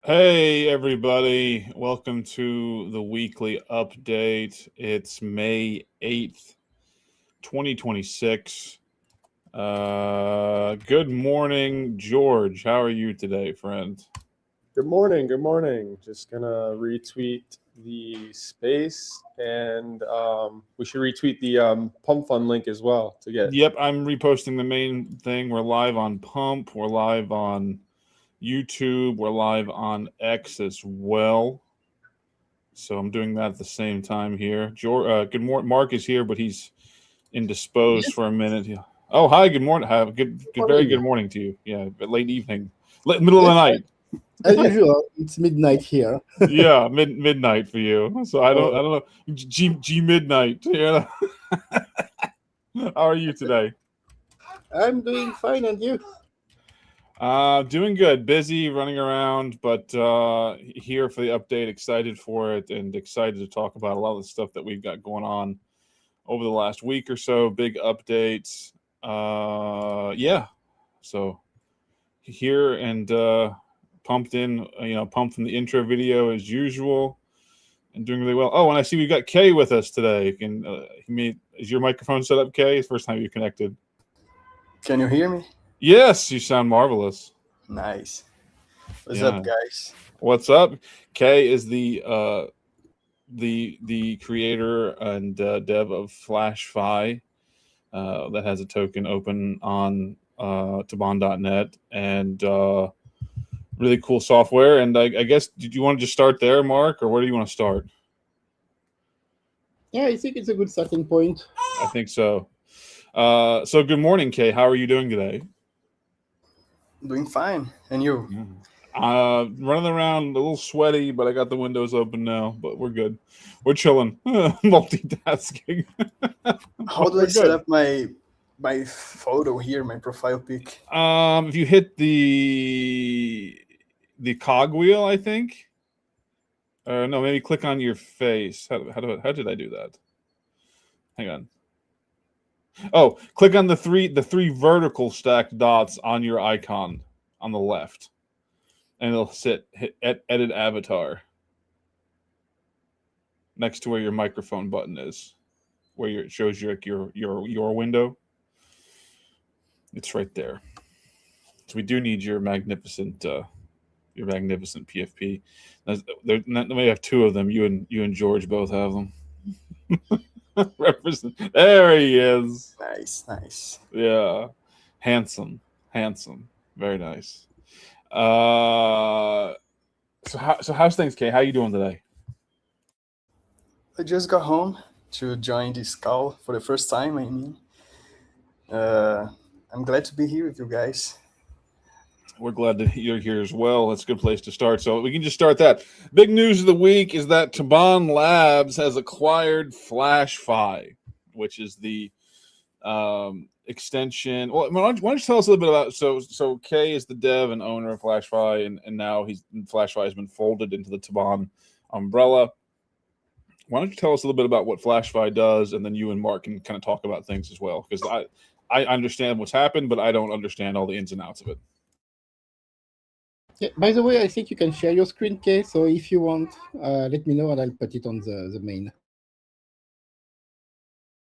Hey, everybody. Welcome to the weekly update. It's May 8th, 2026. Good morning, George. How are you today, friend? Good morning. Good morning. Just gonna retweet the space, and we should retweet the Pump Fund link as well to get. Yep, I'm reposting the main thing. We're live on Pump. We're live on YouTube. We're live on X as well. So I'm doing that at the same time here. Good morning. Mark is here, but he's indisposed Yes, for a minute. Yeah. Oh, hi. Good morning. Have a very good morning. morning to you. Yeah, but late evening, middle of the Yes, night. as usual, it's midnight here. Yeah, midnight for you. So I don't know. G midnight. Yeah. How are you today? I'm doing fine, and you? Doing good. Busy, running around, but here for the update. Excited for it, and excited to talk about a lot of the stuff that we've got going on over the last week or so. Big updates. Yeah. So here and pumped in, pumped from the intro video as usual, and doing really well. Oh, and I see we've got Kay with us today. Is your microphone set up, Kay? It's the first time you connected. Can you hear me? Yes, you sound marvelous. Nice. What's Yeah. up, guys? What's up? Kay is the creator and dev of FlashFi, that has a token open on Tibane.net, and really cool software. And I guess, did you want to just start there, Mark, or where do you want to start? Yeah, I think it's a good starting point. I think so. So good morning, Kay. How are you doing today? Doing fine. And you? Running around, a little sweaty, but I got the windows open now. But we're good. We're chilling. Multitasking. How do I set up my photo here, my profile pic? If you hit the cogwheel, I think. No, maybe click on your face. How did I do that? Hang on. Oh, click on the three vertical stacked dots on your icon on the left, and it'll hit edit avatar next to where your microphone button is, where it shows your window. It's right there. So we do need your magnificent PFP. We have two of them. You and George both have them. Represent. There he is. Nice. Yeah, handsome, very nice. So how's things, Kay? How you doing today? I just got home to join this call for the first time. I mean, I'm glad to be here with you guys. We're glad that you're here as well. That's a good place to start. So we can just start that. Big news of the week is that Tibane Labs has acquired FlashFi, which is the extension. Well, why don't you tell us a little bit about? So Kay is the dev and owner of FlashFi, and now FlashFi has been folded into the Tibane umbrella. Why don't you tell us a little bit about what FlashFi does, and then you and Mark can kind of talk about things as well, because I understand what's happened, but I don't understand all the ins and outs of it. Yeah, by the way, I think you can share your screen, Kay. So if you want, let me know and I'll put it on the main.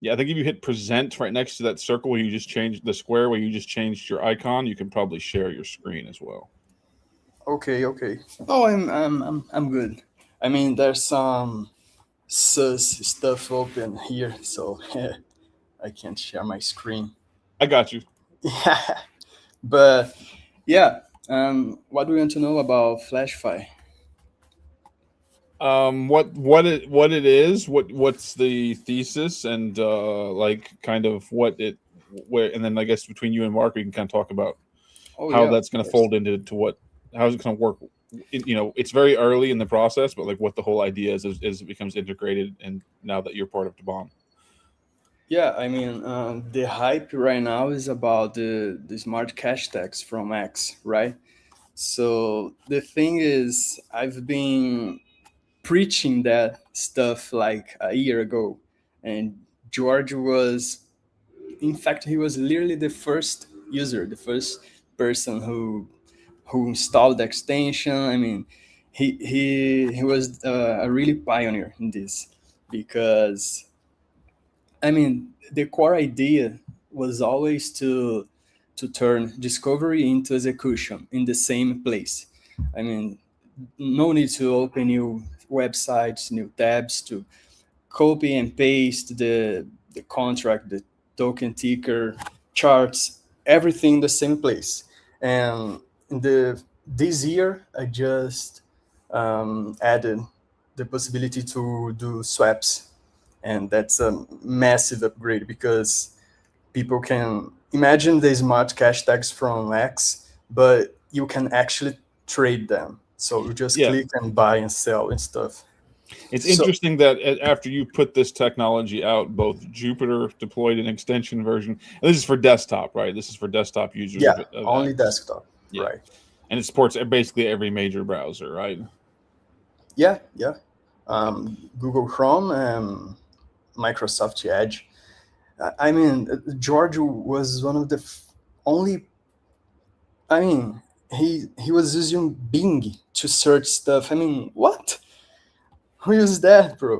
Yeah, I think if you hit present right next to that circle where you just changed the square where you just changed your icon, you can probably share your screen as well. Okay. Oh, I'm good. I mean, there's some sus stuff open here, so I can't share my screen. I got you. Yeah, but yeah. What do you want to know about FlashFi? What it is, what's the thesis, and kind of and then I guess between you and Mark we can kind of talk about how that's going to fold into how's it going to work. It's very early in the process, but like what the whole idea is it becomes integrated, and now that you're part of Tibane. Yeah, I mean, the hype right now is about the smart cash tax from X, right? So the thing is, I've been preaching that stuff like a year ago, and George was, in fact, he was literally the first user, the first person who installed the extension. I mean, he was a really pioneer in this, because I mean, the core idea was always to turn discovery into execution in the same place. I mean, no need to open new websites, new tabs, to copy and paste the contract, the token ticker, charts, everything in the same place. And in the this year, I just added the possibility to do swaps, and that's a massive upgrade, because people can imagine the smart cash tags from X, but you can actually trade them. So you just Yeah. click and buy and sell and stuff. It's So- interesting that after you put this technology out, both Jupiter deployed an extension version, and this is for desktop, right? This is for desktop users. Yeah, of only X. desktop, Yeah. right? And it supports basically every major browser, right? Yeah. Google Chrome and Microsoft Edge. I mean, George was one of the only. I mean, he was using Bing to search stuff. I mean, what? Who uses that, bro?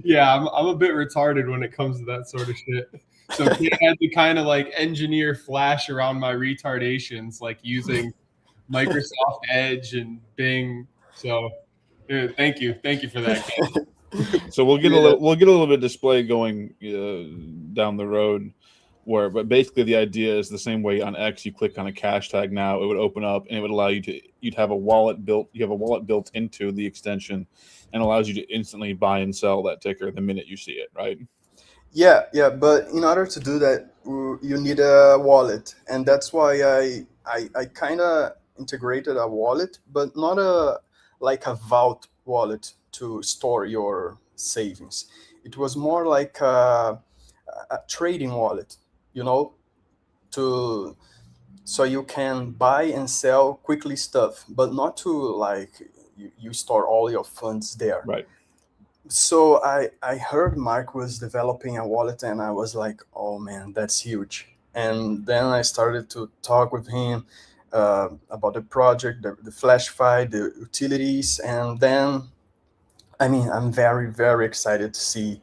Yeah, I'm a bit retarded when it comes to that sort of shit. So I had to kind of like engineer Flash around my retardations, like using Microsoft Edge and Bing. So thank you for that, Ken. So we'll get Yeah. a little bit of display going down the road, but basically the idea is the same way on X. You click on a cash tag now, it would open up and it would allow you'd have a wallet built. You have a wallet built into the extension, and allows you to instantly buy and sell that ticker the minute you see it, right? Yeah. But in order to do that, you need a wallet, and that's why I kind of integrated a wallet, but not like a vault wallet to store your savings. It was more like a trading wallet, you know, to so you can buy and sell quickly stuff, but not to like you store all your funds there. Right. So I heard Mark was developing a wallet, and I was like, oh man, that's huge. And then I started to talk with him about the project, the FlashFi, the utilities, and then I mean, I'm very very excited to see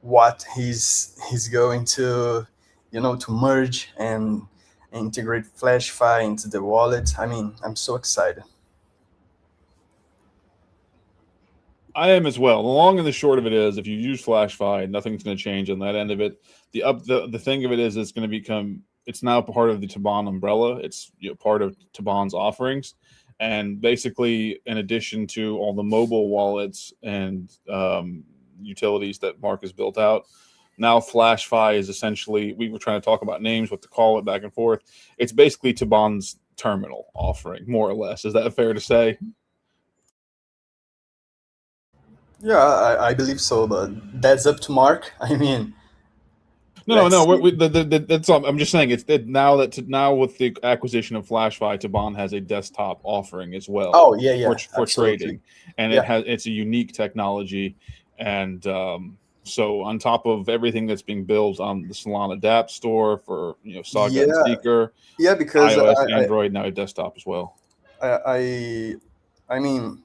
what he's going to, to merge and integrate FlashFi into the wallet. I mean, I'm so excited. I am as well. The long and the short of it is, if you use FlashFi, nothing's going to change on that end of it. The thing of it is, it's going to become. It's now part of the Tibane umbrella. It's part of Tibane's offerings, and basically, in addition to all the mobile wallets and utilities that Mark has built out, now FlashFi is essentially. We were trying to talk about names, what to call it, back and forth. It's basically Tibane's terminal offering, more or less. Is that fair to say? Yeah, I believe so, but that's up to Mark. I mean, No, let's see. that's all. I'm just saying now with the acquisition of FlashFi, Tibane has a desktop offering as well. Oh yeah, for absolutely. trading, and Yeah. it's a unique technology, and so on top of everything that's being built on the Solana Dapp store for Saga and Yeah, Seeker, yeah, because iOS, Android, now a desktop as well. I mean,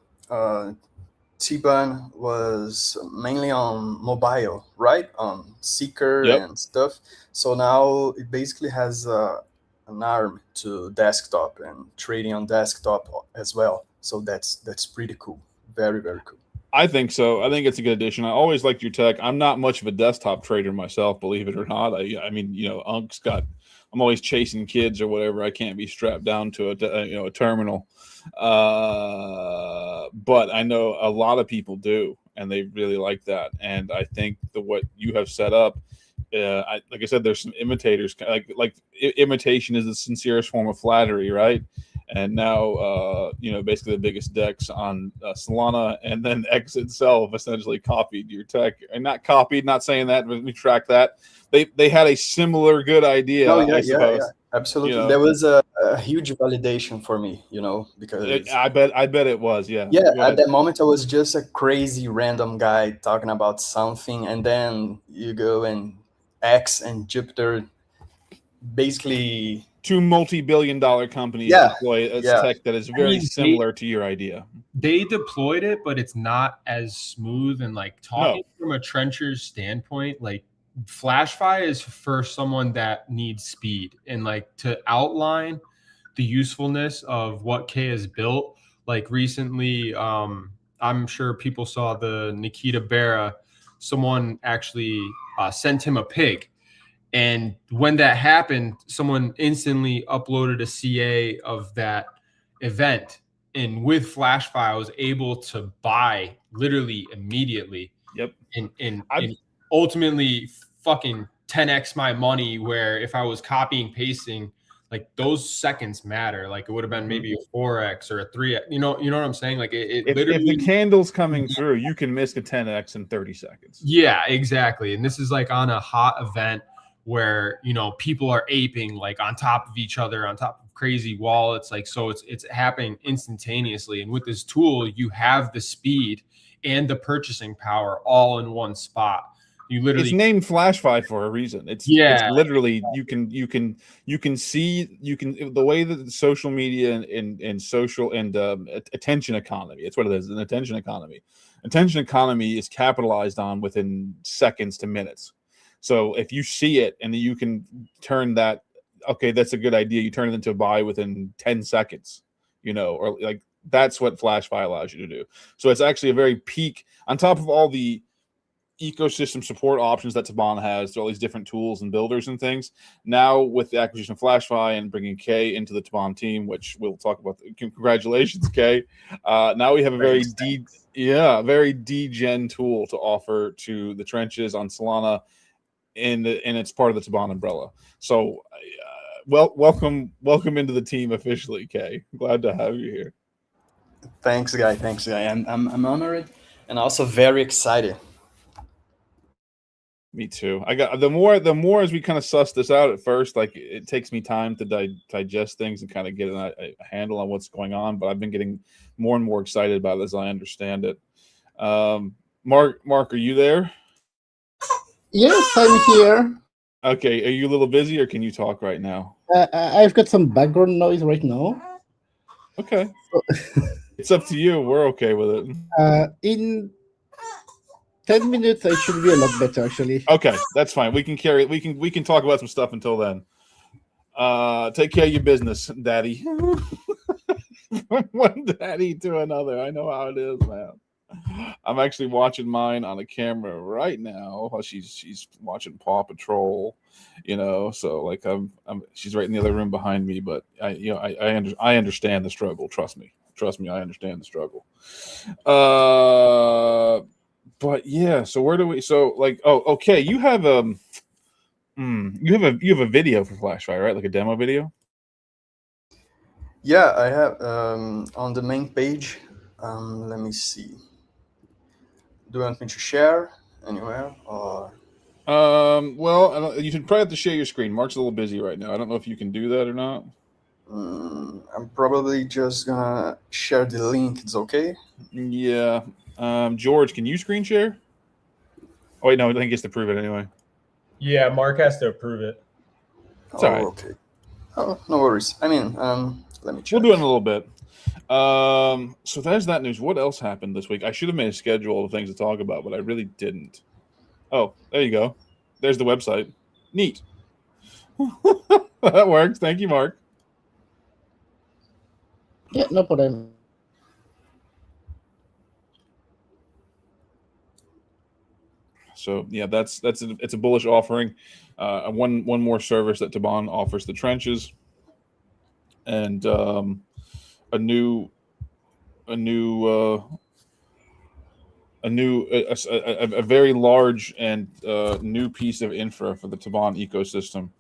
Tibane was mainly on mobile, right? On Seeker Yep. and stuff. So now it basically has an arm to desktop and trading on desktop as well. So that's pretty cool. Very very cool. I think so. I think it's a good addition. I always liked your tech. I'm not much of a desktop trader myself, believe it or not. I mean, Unk's got. I'm always chasing kids or whatever. I can't be strapped down to a terminal. But I know a lot of people do, and they really like that. And I think what you have set up, like I said, there's some imitators. Like imitation is the sincerest form of flattery, right? And now, basically the biggest decks on Solana, and then X itself essentially copied your tech, and not copied. Not saying that, but we track that. They had a similar good idea, No, I suppose. Absolutely. There was a huge validation for me, because I bet it was. Yeah. yeah, Go at ahead. that moment I was just a crazy random guy talking about something, and then you go and X and Jupiter basically two multi-billion-dollar companies Yeah, deploy a yeah. tech that is very mean, similar to your idea. They deployed it, but it's not as smooth. And like talking from a trencher's standpoint, like FlashFi is for someone that needs speed and like to outline the usefulness of what K has built. Like recently, I'm sure people saw the Nikita Berra. Someone actually sent him a pig. And when that happened, someone instantly uploaded a CA of that event. And with FlashFi, I was able to buy literally immediately. Yep. And ultimately fucking 10x my money, where if I was copying, pasting, like those seconds matter. Like it would have been maybe a 4x or a 3x. You know what I'm saying? Like if literally, the candle's coming through, you can miss a 10x in 30 seconds. Yeah, exactly. And this is like on a hot event where, you know, people are aping like on top of each other, on top of crazy wallets. Like, so it's happening instantaneously. And with this tool, you have the speed and the purchasing power all in one spot. You literally, it's named FlashFi for a reason. It's literally you can see the way that social media and social and attention economy. It's what it is, an attention economy. Attention economy is capitalized on within seconds to minutes. So if you see it and you can turn that, okay, that's a good idea, you turn it into a buy within 10 seconds, you know, or like that's what FlashFi allows you to do. So it's actually a very peak on top of all the ecosystem support options that Tibane has, all these different tools and builders and things. Now with the acquisition of FlashFi and bringing Kay into the Tibane team, which we'll talk about. Congratulations, Kay. Now we have a very degen tool to offer to the trenches on Solana, and it's part of the Tibane umbrella. So welcome into the team officially, Kay. Glad to have you here. Thanks, guy. I'm honored and also very excited. Me too. I got the more as we kind of suss this out at first, like it takes me time to digest things and kind of get a handle on what's going on. But I've been getting more and more excited about it as I understand it. Mark, are you there? Yes, I'm here. Okay, are you a little busy or can you talk right now? I've got some background noise right now. Okay, it's up to you. We're okay with it. In 10 minutes, I should be a lot better, actually. Okay, that's fine. We can carry it. We can talk about some stuff until then. Take care of your business, Daddy. From one daddy to another. I know how it is, man. I'm actually watching mine on a camera right now while she's watching Paw Patrol, you know. So like she's right in the other room behind me, but I understand the struggle. Trust me, I understand the struggle. But yeah, so where do we? So like, oh, okay, you have you have a video for FlashFi, right? Like a demo video. Yeah, I have on the main page. Let me see. Do you want me to share anywhere or? Well, you should probably have to share your screen. Mark's a little busy right now. I don't know if you can do that or not. I'm probably just gonna share the link. It's okay. Yeah. George, can you screen share? Oh wait, no, I think he gets to prove it anyway. Yeah, Mark has to approve it. It's all right. Okay. Oh, no worries. I mean, let me check. We'll do it in a little bit. So there's that news. What else happened this week? I should have made a schedule of things to talk about, but I really didn't. Oh, there you go. There's the website. Neat. That works. Thank you, Mark. Yeah, no problem. So yeah, it's a bullish offering. One more service that Tibane offers the trenches, and a very large and new piece of infra for the Tibane ecosystem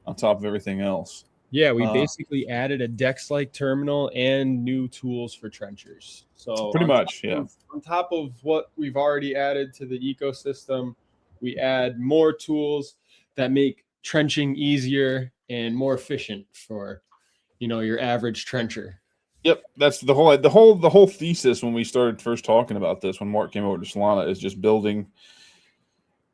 on top of everything else. Yeah, we basically added a DEX-like terminal and new tools for trenchers. So pretty much, yeah. On top of what we've already added to the ecosystem, we add more tools that make trenching easier and more efficient for, your average trencher. Yep, that's the whole thesis when we started first talking about this. When Mark came over to Solana, is just building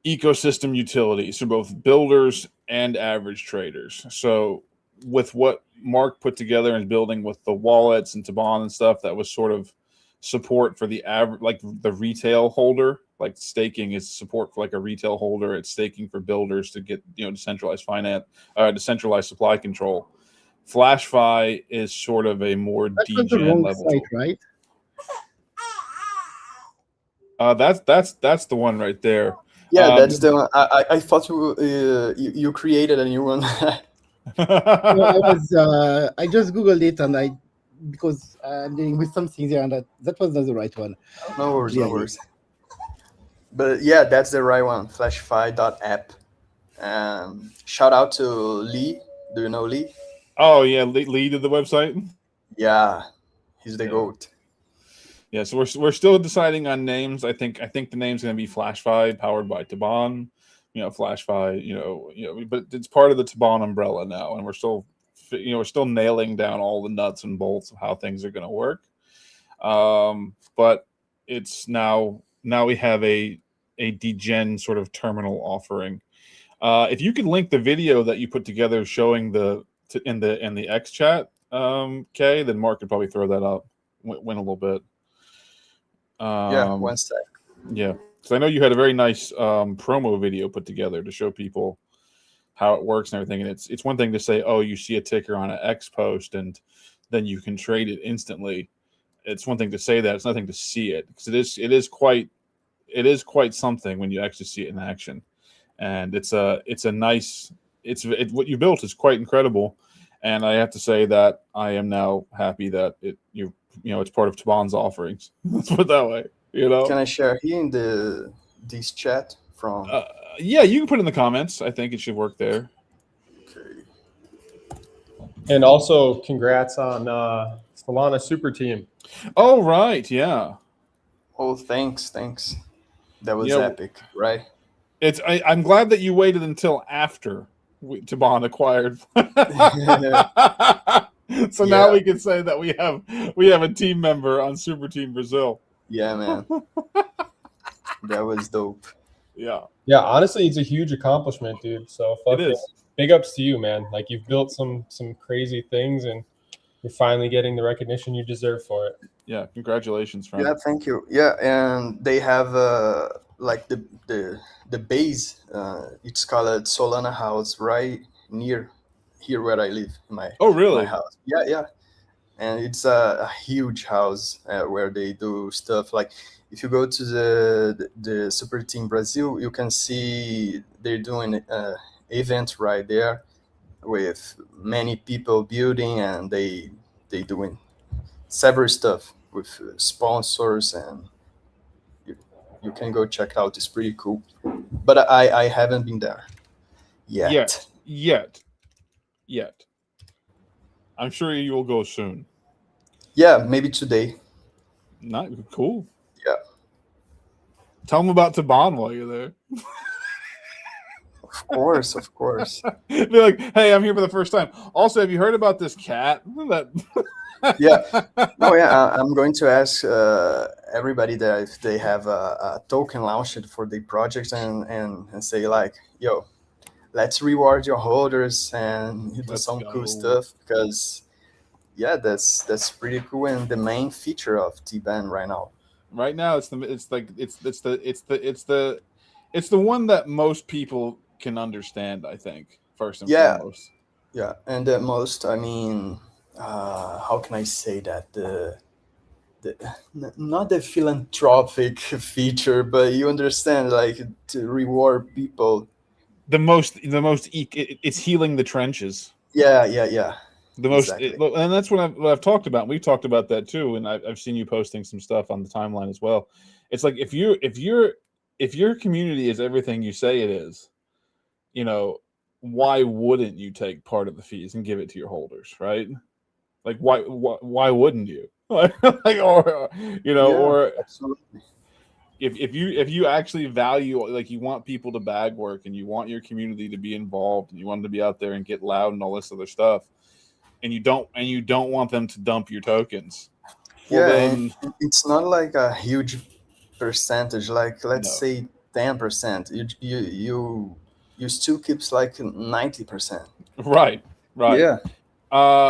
ecosystem utilities for both builders and average traders. So with what Mark put together and building with the wallets and Tibane and stuff, that was sort of support for the average, like the retail holder. Like staking is support for like a retail holder. It's staking for builders to get, you know, decentralized finance, decentralized supply control. FlashFi is sort of a more That was the degen wrong level. site, right? That's the one right there. Yeah, that's the one. I thought you created a new one. No, I just googled it and because I'm dealing with some things here, and that was not the right one. No worries, no Clearly. worries. But yeah, that's the right one. Flashfi.app. Shout out to Lee. Do you know Lee? Oh yeah, Lee did the website. Yeah, he's the Yeah. GOAT. Yeah, so we're still deciding on names. I think the name's going to be FlashFi, powered by Tibane. You know, FlashFi. You know, but it's part of the Tibane umbrella now, and we're still nailing down all the nuts and bolts of how things are going to work. But it's now we have a degen sort of terminal offering. If you could link the video that you put together showing in the X chat, Kay, then Mark could probably throw that up. Win a little bit. Yeah, one sec. Yeah, because I know you had a very nice promo video put together to show people how it works and everything. And it's one thing to say, oh, you see a ticker on an X post and then you can trade it instantly. It's one thing to say that. It's nothing to see it, because it is quite something when you actually see it in action. And it's a nice. What you built is quite incredible, and I have to say that I am now happy that it's part of Tibane's offerings. Let's put it that way. You know. Can I share here in this chat from? Yeah, you can put it in the comments. I think it should work there. Okay. And also, congrats on Solana Super Team. Oh right, yeah. Oh, thanks. That was Yeah. epic, right? I'm glad that you waited until after Tibane acquired. So now we can say that we have a team member on Super Team Brazil. Yeah, man. That was dope. Yeah. Yeah, honestly, it's a huge accomplishment, dude. So fuck It it. is. Big ups to you, man. Like, you've built some crazy things, and you're finally getting the recognition you deserve for it. Yeah, congratulations, friend. Yeah, thank you. Yeah, and they have like the base. It's called Solana House, right near here where I live. My house. Yeah. And it's a huge house where they do stuff like, if you go to the Super Team Brazil, you can see they're doing an event right there with many people building, and they doing several stuff with sponsors, and you can go check out. It's pretty cool. But I haven't been there yet. Yet. I'm sure you will go soon. Yeah, maybe today. Not cool. Yeah. Tell them about Tibane while you're there. Of course. Be like, hey, I'm here for the first time. Also, have you heard about this cat? Yeah. No, yeah. I'm going to ask everybody that if they have a token launched for the project, and say like, yo, let's reward your holders and do some cool stuff, because yeah, that's pretty cool, and the main feature of Tibane right now. Right now, it's the one that most people can understand, I think, first and foremost. Yeah, and the most, I mean, how can I say that? The not the philanthropic feature, but you understand, like, to reward people. It's healing the trenches. Yeah. The most, Exactly. and that's what I've talked about. We've talked about that too, and I've seen you posting some stuff on the timeline as well. It's like, if your community is everything you say it is, you know, why wouldn't you take part of the fees and give it to your holders, right? Like, why wouldn't you? Like, or you know, or absolutely. if you actually value, like, you want people to bag work, and you want your community to be involved, and you want them to be out there and get loud and all this other stuff, and you don't want them to dump your tokens. Well, then, it's not like a huge percentage. Like, let's say 10%. You still keeps like 90%. Right. Right. Yeah.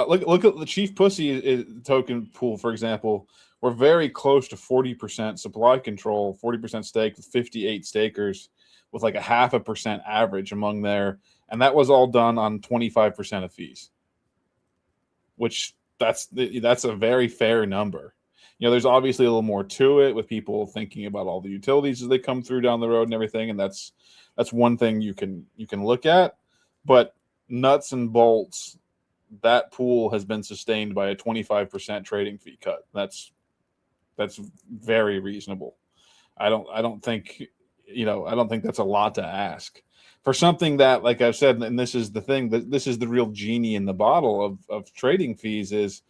Look at the Chief Pussy token pool, for example. We're very close to 40% supply control, 40% stake with 58 stakers, with like a 0.5% average among there, and that was all done on 25% of fees, which that's a very fair number. There's obviously a little more to it with people thinking about all the utilities as they come through down the road and everything, and that's one thing you can look at, but nuts and bolts, that pool has been sustained by a 25% trading fee cut. That's very reasonable. I don't think that's a lot to ask for something that, like I've said, and this is the thing, that this is the real genie in the bottle of trading fees. Is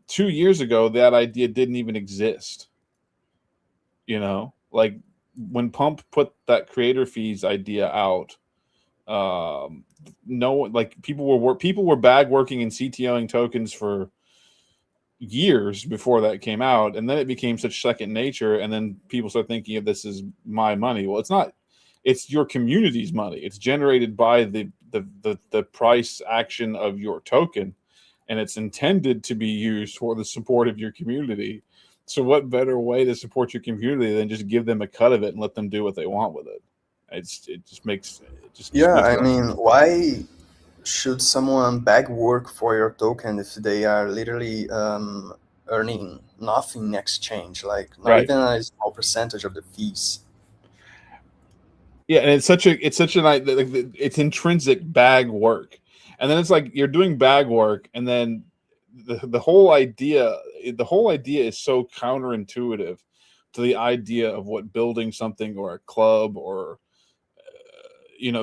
2 years ago that idea didn't even exist. Like when Pump put that creator fees idea out, no, like people were bag working and CTOing tokens for years before that came out, and then it became such second nature, and then people start thinking of this as my money. Well, it's not. It's your community's money. It's generated by the price action of your token, and it's intended to be used for the support of your community. So what better way to support your community than just give them a cut of it and let them do what they want with it? It just makes Yeah, makes I sense. mean, why should someone bag work for your token if they are literally earning nothing in exchange, like not Right. even a small percentage of the fees? Yeah, and it's such it's intrinsic bag work, and then it's like you're doing bag work, and then the whole idea is so counterintuitive to the idea of what building something or a club or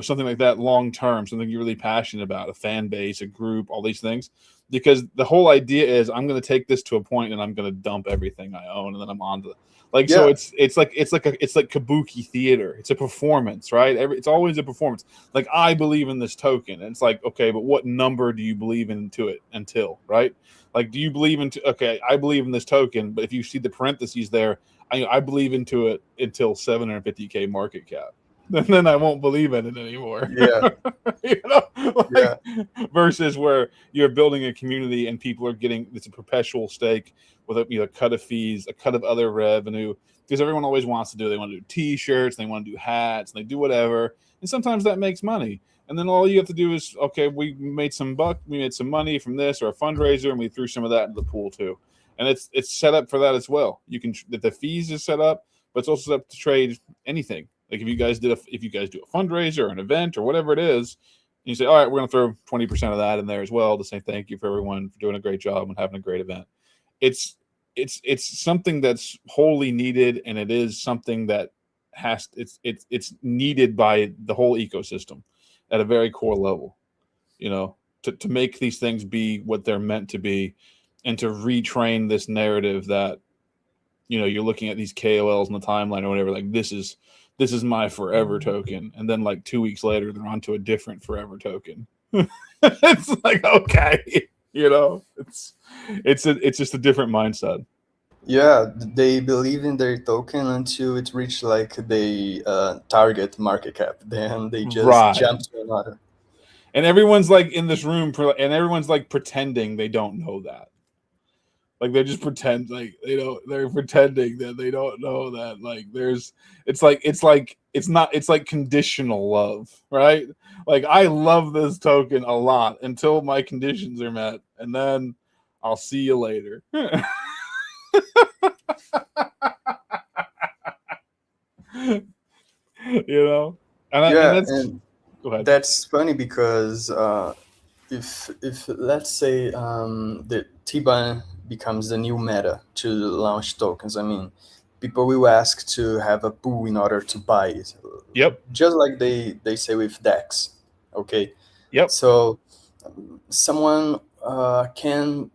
something like that long term, something you're really passionate about, a fan base, a group, all these things, because the whole idea is I'm going to take this to a point and I'm going to dump everything I own, and then I'm on to Yeah. so it's like kabuki theater. It's a performance, right? It's always a performance. Like, I believe in this token, and it's like, okay, but what number do you believe into it until, right? Like, do you believe into, okay, I believe in this token, but if you see the parentheses there, I believe into it until 750K market cap. And then I won't believe in it anymore. Yeah. Yeah. Versus where you're building a community and people are getting, it's a perpetual stake with a cut of fees, a cut of other revenue, because everyone always wants to do. They want to do T-shirts, they want to do hats, and they do whatever, and sometimes that makes money. And then all you have to do is, okay, we made some money from this or a fundraiser, and we threw some of that into the pool too. And it's set up for that as well. You can, the fees is set up, but it's also set up to trade anything. Like if you guys do a fundraiser or an event or whatever it is, and you say, all right, we're going to throw 20% of that in there as well to say thank you for everyone for doing a great job and having a great event. It's something that's wholly needed, and it is something that it's needed by the whole ecosystem at a very core level, to make these things be what they're meant to be, and to retrain this narrative that, you're looking at these KOLs in the timeline or whatever, like this is my forever token, and then like 2 weeks later they're onto a different forever token. It's like, okay, it's just a different mindset. Yeah, they believe in their token until it reached like the target market cap. Then they just Right. jump to another. And everyone's like in this room, and everyone's like pretending they don't know that. Like they just pretend, like they're pretending that they don't know that. Like it's like conditional love, right? Like, I love this token a lot until my conditions are met, and then I'll see you later. And that's, go ahead. That's funny because if let's say the Tibane becomes the new meta to launch tokens, I mean, people will ask to have a pool in order to buy it. Yep. Just like they say with DEX. Okay. Yep. So someone can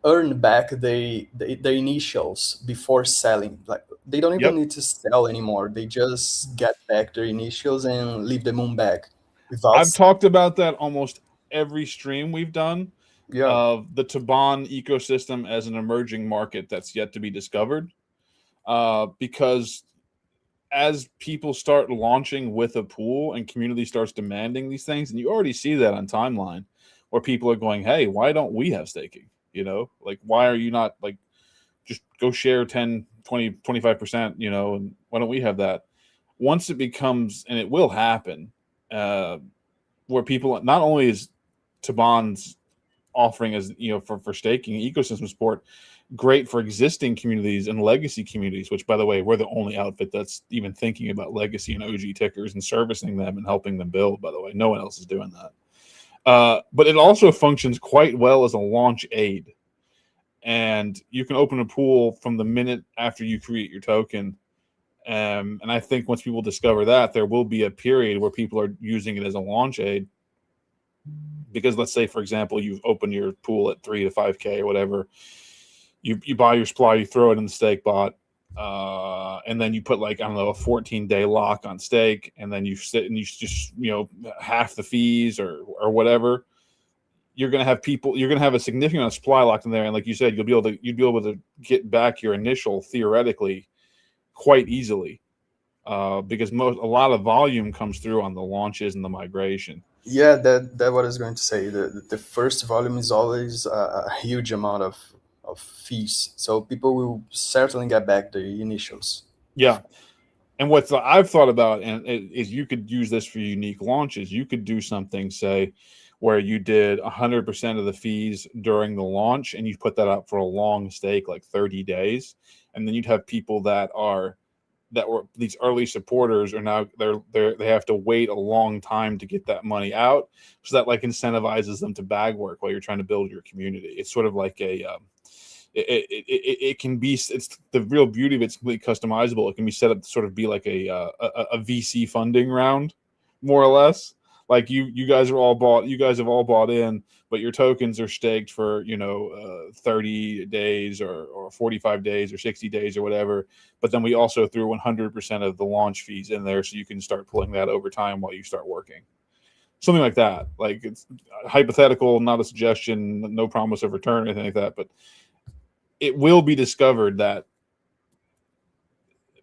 earn back the initials before selling. Like they don't even need to sell anymore. They just get back their initials and leave the moon back. I've talked about that almost every stream we've done. Yeah. Of the Tibane ecosystem as an emerging market that's yet to be discovered. Because as people start launching with a pool and community starts demanding these things, and you already see that on timeline, where people are going, hey, why don't we have staking? You know, like, why are you not like, just go share 10, 20, 25%, you know, and why don't we have that? Once it becomes, and it will happen, where people, not only is Tibane's offering as, you know, for staking ecosystem support great for existing communities and legacy communities, which, by the way, we're the only outfit that's even thinking about legacy and OG tickers and servicing them and helping them build, by the way. No one else is doing that. But it also functions quite well as a launch aid. And you can open a pool from the minute after you create your token. And I think once people discover that, there will be a period where people are using it as a launch aid. Because let's say, for example, you've opened your pool at 3 to 5K or whatever. You buy your supply, you throw it in the stake bot, and then you put, like, I don't know, a 14-day lock on stake, and then you sit and you just, you know, half the fees or whatever. You're going to have people, you're going to have a significant amount of supply locked in there, and like you said, you'd be able to get back your initial, theoretically, quite easily, because a lot of volume comes through on the launches and the migration. Yeah, that what I was going to say. The first volume is always a huge amount of fees, so people will certainly get back the initials. Yeah. And what I've thought about is you could use this for unique launches. You could do something, say, where you did 100% of the fees during the launch, and you put that up for a long stake, like 30 days, and then you'd have people that were these early supporters are now they have to wait a long time to get that money out, so that, like, incentivizes them to bag work while you're trying to build your community. It's sort of like it can be, it's the real beauty of it's completely customizable. It can be set up to sort of be like a VC funding round, more or less. Like you guys have all bought in, but your tokens are staked for, 30 days or 45 days or 60 days or whatever. But then we also threw 100% of the launch fees in there, so you can start pulling that over time while you start working. Something like that. Like, it's hypothetical, not a suggestion, no promise of return or anything like that. But it will be discovered that,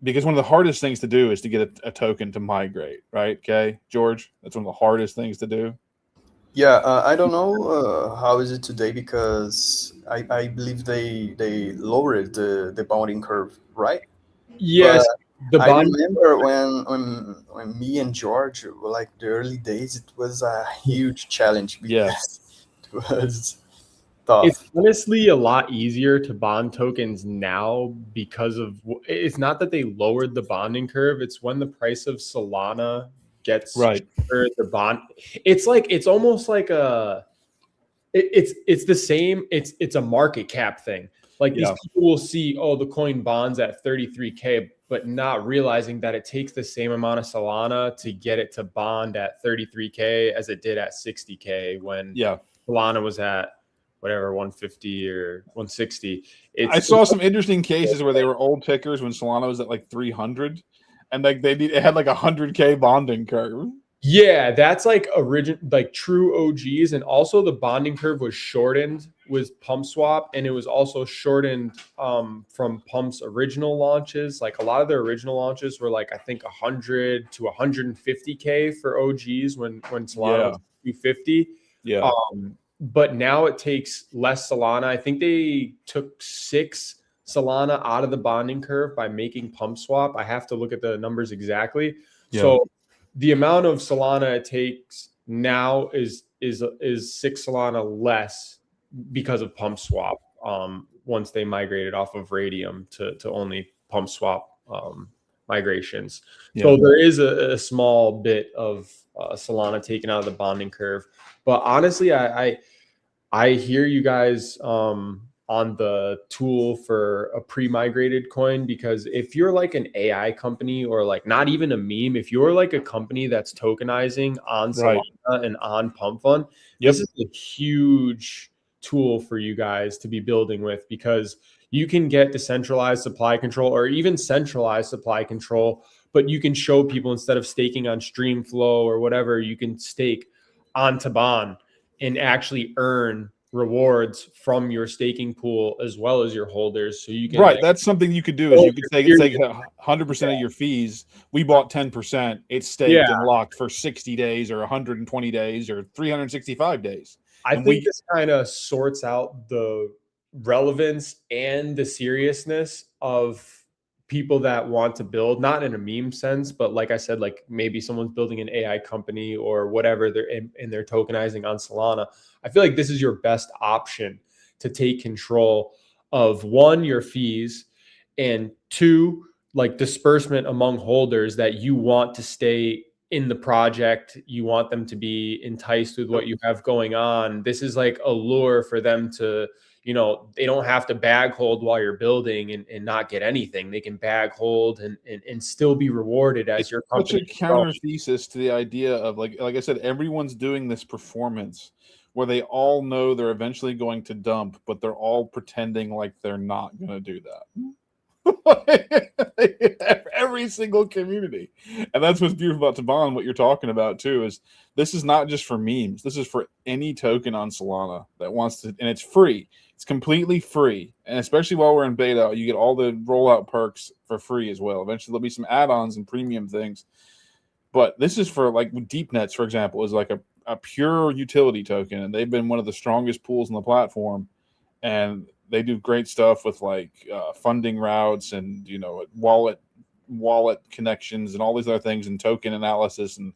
because one of the hardest things to do is to get a token to migrate, right? Okay, George, that's one of the hardest things to do. Yeah, I don't know how is it today, because I believe they lowered the bounding curve, right? Yes, But I remember when me and George were like the early days, it was a huge challenge because it was tough. It's honestly a lot easier to bond tokens now because of, it's not that they lowered the bonding curve. It's when the price of Solana gets cheaper, the bond. It's like, it's almost like it's the same. It's a market cap thing. Like, these people will see, oh, the coin bonds at 33K, but not realizing that it takes the same amount of Solana to get it to bond at 33K as it did at 60K when Solana was at whatever, 150 or 160. I saw some interesting cases where they were old tickers when Solana was at like 300, and like it had like 100K bonding curve. Yeah, that's like true OGs. And also the bonding curve was shortened with Pump Swap, and it was also shortened from Pump's original launches. Like, a lot of their original launches were like, I think 100 to 150K for OGs when Solana was 250. Yeah. But now it takes less Solana. I think they took 6 Solana out of the bonding curve by making Pump Swap. I have to look at the numbers exactly. Yeah. So the amount of Solana it takes now is 6 Solana less because of Pump Swap. Once they migrated off of Radium to only Pump Swap migrations. Yeah. So there is a small bit of Solana taken out of the bonding curve. But honestly, I hear you guys on the tool for a pre-migrated coin, because if you're like an AI company, or like not even a meme, if you're like a company that's tokenizing on Solana and on Pump Fund, this is a huge tool for you guys to be building with, because you can get decentralized supply control or even centralized supply control, but you can show people, instead of staking on Streamflow or whatever, you can stake on Tibane and actually earn rewards from your staking pool as well as your holders. So you can Right. That's something you could do is you could take 100% of your fees. We bought 10%. It's staked and locked for 60 days or 120 days or 365 days. I think this kind of sorts out the relevance and the seriousness of people that want to build, not in a meme sense, but like I said, like maybe someone's building an AI company or whatever they're in, and they're tokenizing on Solana. I feel like this is your best option to take control of, one, your fees, and two, like disbursement among holders that you want to stay in the project. You want them to be enticed with what you have going on. This is like a lure for them to, they don't have to bag hold while you're building and not get anything. They can bag hold and still be rewarded as your company. Such a counter thesis to the idea of like I said, everyone's doing this performance where they all know they're eventually going to dump, but they're all pretending like they're not going to do that. Every single community. And that's what's beautiful about Tibane. What you're talking about too is this is not just for memes. This is for any token on Solana that wants to, and it's free. It's completely free. And especially while we're in beta, you get all the rollout perks for free as well. Eventually there'll be some add-ons and premium things. But this is for like DeepNets, for example, is like a pure utility token, and they've been one of the strongest pools on the platform. And they do great stuff with like funding routes and wallet connections and all these other things and token analysis and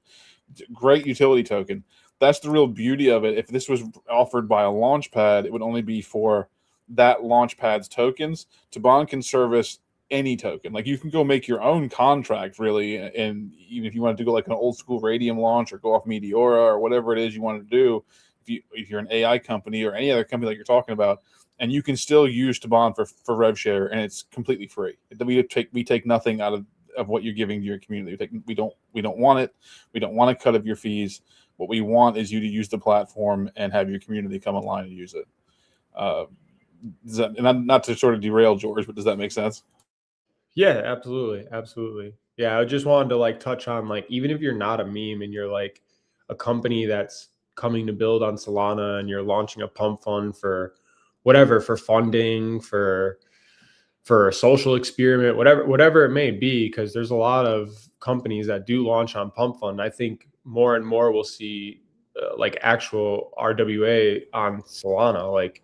great utility token. That's the real beauty of it. If this was offered by a launchpad, it would only be for that launchpad's tokens. Tibane can service any token. Like you can go make your own contract really, and even if you want to go like an old school Radium launch or go off Meteora or whatever it is you want to do, if you're an AI company or any other company like you're talking about, and you can still use Tibane for rev share, and it's completely free. We take nothing out of what you're giving to your community. We don't want it. We don't want a cut of your fees. What we want is you to use the platform and have your community come online and use it. And not to sort of derail George, but does that make sense? Yeah, absolutely. Yeah, I just wanted to like touch on like, even if you're not a meme and you're like a company that's coming to build on Solana and you're launching a pump fund for whatever, for funding, for a social experiment, whatever it may be, because there's a lot of companies that do launch on pump fund. I think more and more we'll see like actual RWA on Solana. Like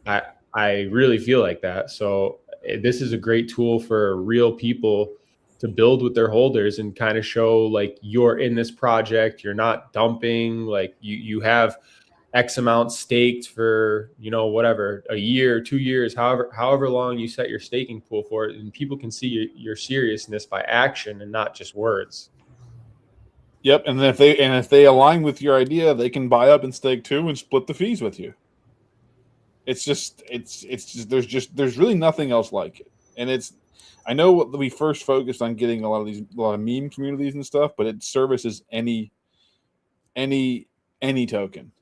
I really feel like that. So this is a great tool for real people to build with their holders and kind of show like you're in this project, you're not dumping, like you have X amount staked for, whatever, a year, 2 years, however long you set your staking pool for it. And people can see your seriousness by action and not just words. Yep. And then if they align with your idea, they can buy up and stake too and split the fees with you. It's just there's really nothing else like it. And I know we first focused on getting a lot of meme communities and stuff, but it services any token.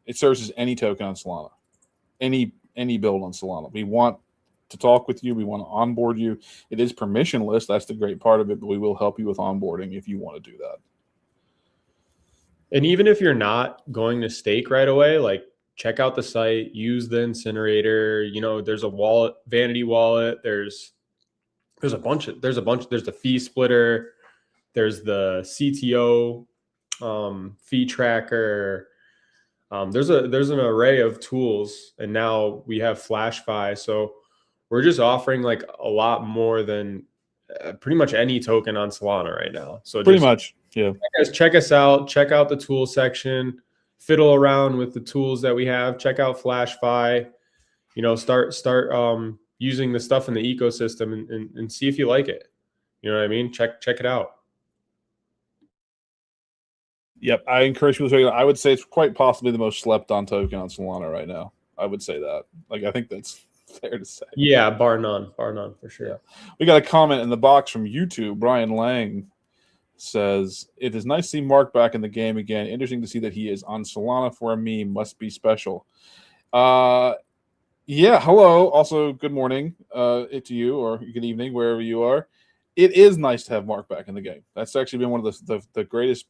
It services any token on Solana, any build on Solana. We want to talk with you. We want to onboard you. It is permissionless. That's the great part of it, but we will help you with onboarding if you want to do that. And even if you're not going to stake right away, like check out the site, use the incinerator. There's a wallet, Vanity Wallet. There's the fee splitter. There's the CTO fee tracker. There's an array of tools, and now we have FlashFi. So we're just offering like a lot more than pretty much any token on Solana right now. So pretty much, yeah. Check us out. Check out the tool section. Fiddle around with the tools that we have. Check out FlashFi. Start using the stuff in the ecosystem and see if you like it. You know what I mean? Check it out. Yep, I encourage people to check it out. I would say it's quite possibly the most slept on token on Solana right now. I would say that. Like, I think that's fair to say. Yeah, bar none for sure. Yeah. We got a comment in the box from YouTube. Brian Lang says, "It is nice to see Mark back in the game again. Interesting to see that he is on Solana for a meme. Must be special." Yeah, hello. Also, good morning to you, or good evening, wherever you are. It is nice to have Mark back in the game. That's actually been one of the greatest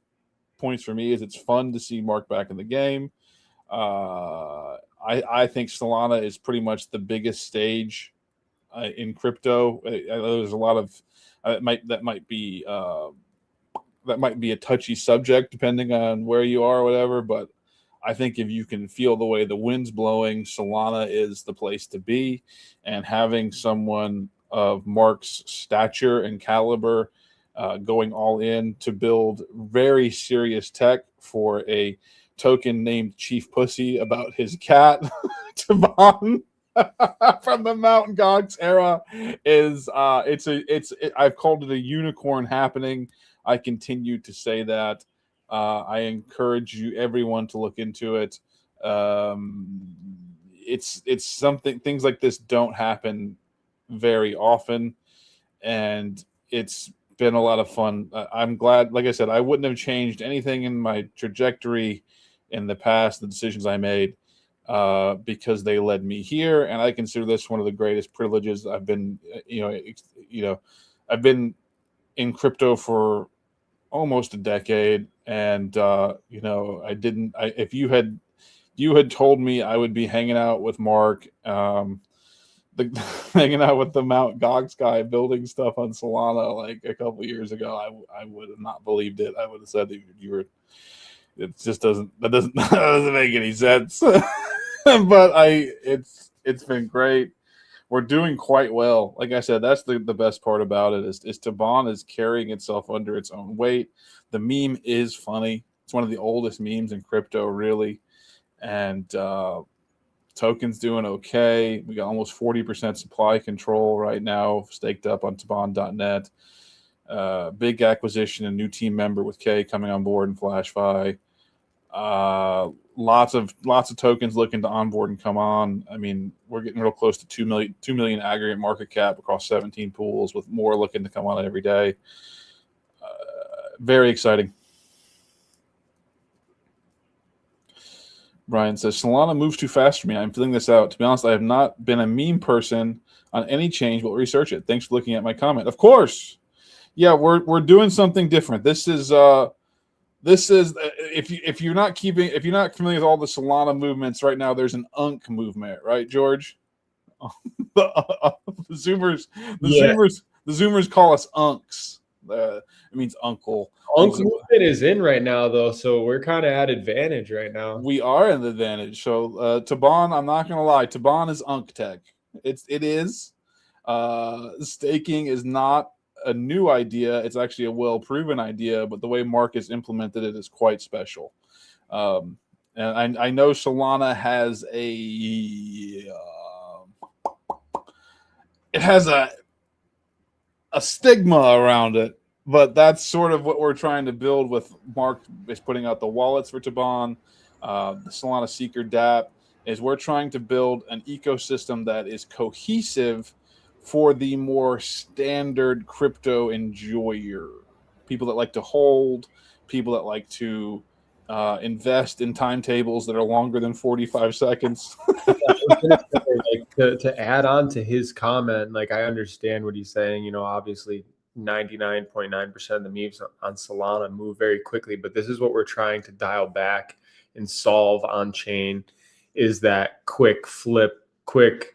points for me. Is it's fun to see Mark back in the game. I think Solana is pretty much the biggest stage in crypto. There's a lot of that might be a touchy subject depending on where you are or whatever, but I think if you can feel the way the wind's blowing, Solana is the place to be. And having someone of Mark's stature and caliber going all in to build very serious tech for a token named Chief Pussy about his cat, Tibane, from the Mountain Gogs era is I've called it a unicorn happening. I continue to say that. I encourage everyone to look into it. It's something. Things like this don't happen very often, and it's been a lot of fun. I'm glad. Like I said, I wouldn't have changed anything in my trajectory in the past, the decisions I made, because they led me here, and I consider this one of the greatest privileges. I've been, I've been in crypto for almost a decade, and if you had told me I would be hanging out with Mark, hanging out with the Mount Gox guy building stuff on Solana like a couple years ago, I would have not believed it. I would have said that you were. It just doesn't that doesn't make any sense. But it's been great. We're doing quite well. Like I said, that's the best part about it is Tibane is carrying itself under its own weight. The meme is funny. It's one of the oldest memes in crypto, really. And tokens doing okay. We got almost 40% supply control right now, staked up on Tibane.net. Big acquisition, a new team member with K coming on board in FlashFi. Lots of tokens looking to onboard and come on. I mean, we're getting real close to 2 million aggregate market cap across 17 pools, with more looking to come on every day. Very exciting. Brian says, Solana moves too fast for me. I'm filling this out. To be honest, I have not been a meme person on any change, but we'll research it. Thanks for looking at my comment. Of course. Yeah, we're doing something different. This is if you're not familiar with all the Solana movements right now, there's an UNC movement, right, George? The Zoomers call us UNCs. It means uncle. UNC movement is in right now, though, so we're kind of at advantage right now. We are in the advantage. So Tibane, I'm not gonna lie, Tibane is UNC tech. It is. Staking is not a new idea. It's actually a well-proven idea, but the way Mark has implemented it is quite special. And I know Solana has it has a stigma around it, but that's sort of what we're trying to build with Mark is putting out the wallets for Tibane, the Solana Seeker DApp, is we're trying to build an ecosystem that is cohesive for the more standard crypto enjoyer, people that like to hold, people that like to invest in timetables that are longer than 45 seconds. To add on to his comment, like I understand what he's saying. Obviously 99.9% of the memes on Solana move very quickly, but this is what we're trying to dial back and solve on chain, is that quick flip, quick,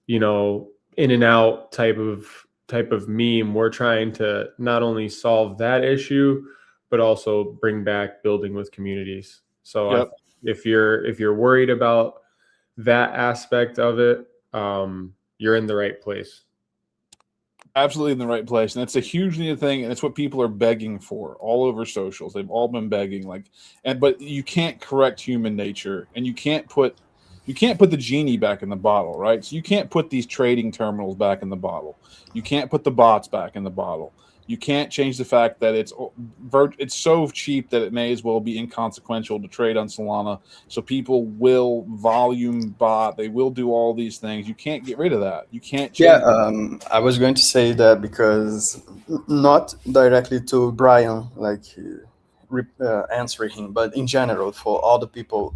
in and out type of meme. We're trying to not only solve that issue, but also bring back building with communities. So Yep. if you're worried about that aspect of it, you're in the right place. Absolutely in the right place, and it's a huge needed thing, and it's what people are begging for all over socials. They've all been begging, but you can't correct human nature, and you can't put the genie back in the bottle, right? So you can't put these trading terminals back in the bottle. You can't put the bots back in the bottle. You can't change the fact that it's so cheap that it may as well be inconsequential to trade on Solana. So people will volume bot. They will do all these things. You can't get rid of that. You can't change I was going to say that because not directly to Brian, answering him, but in general for all the people.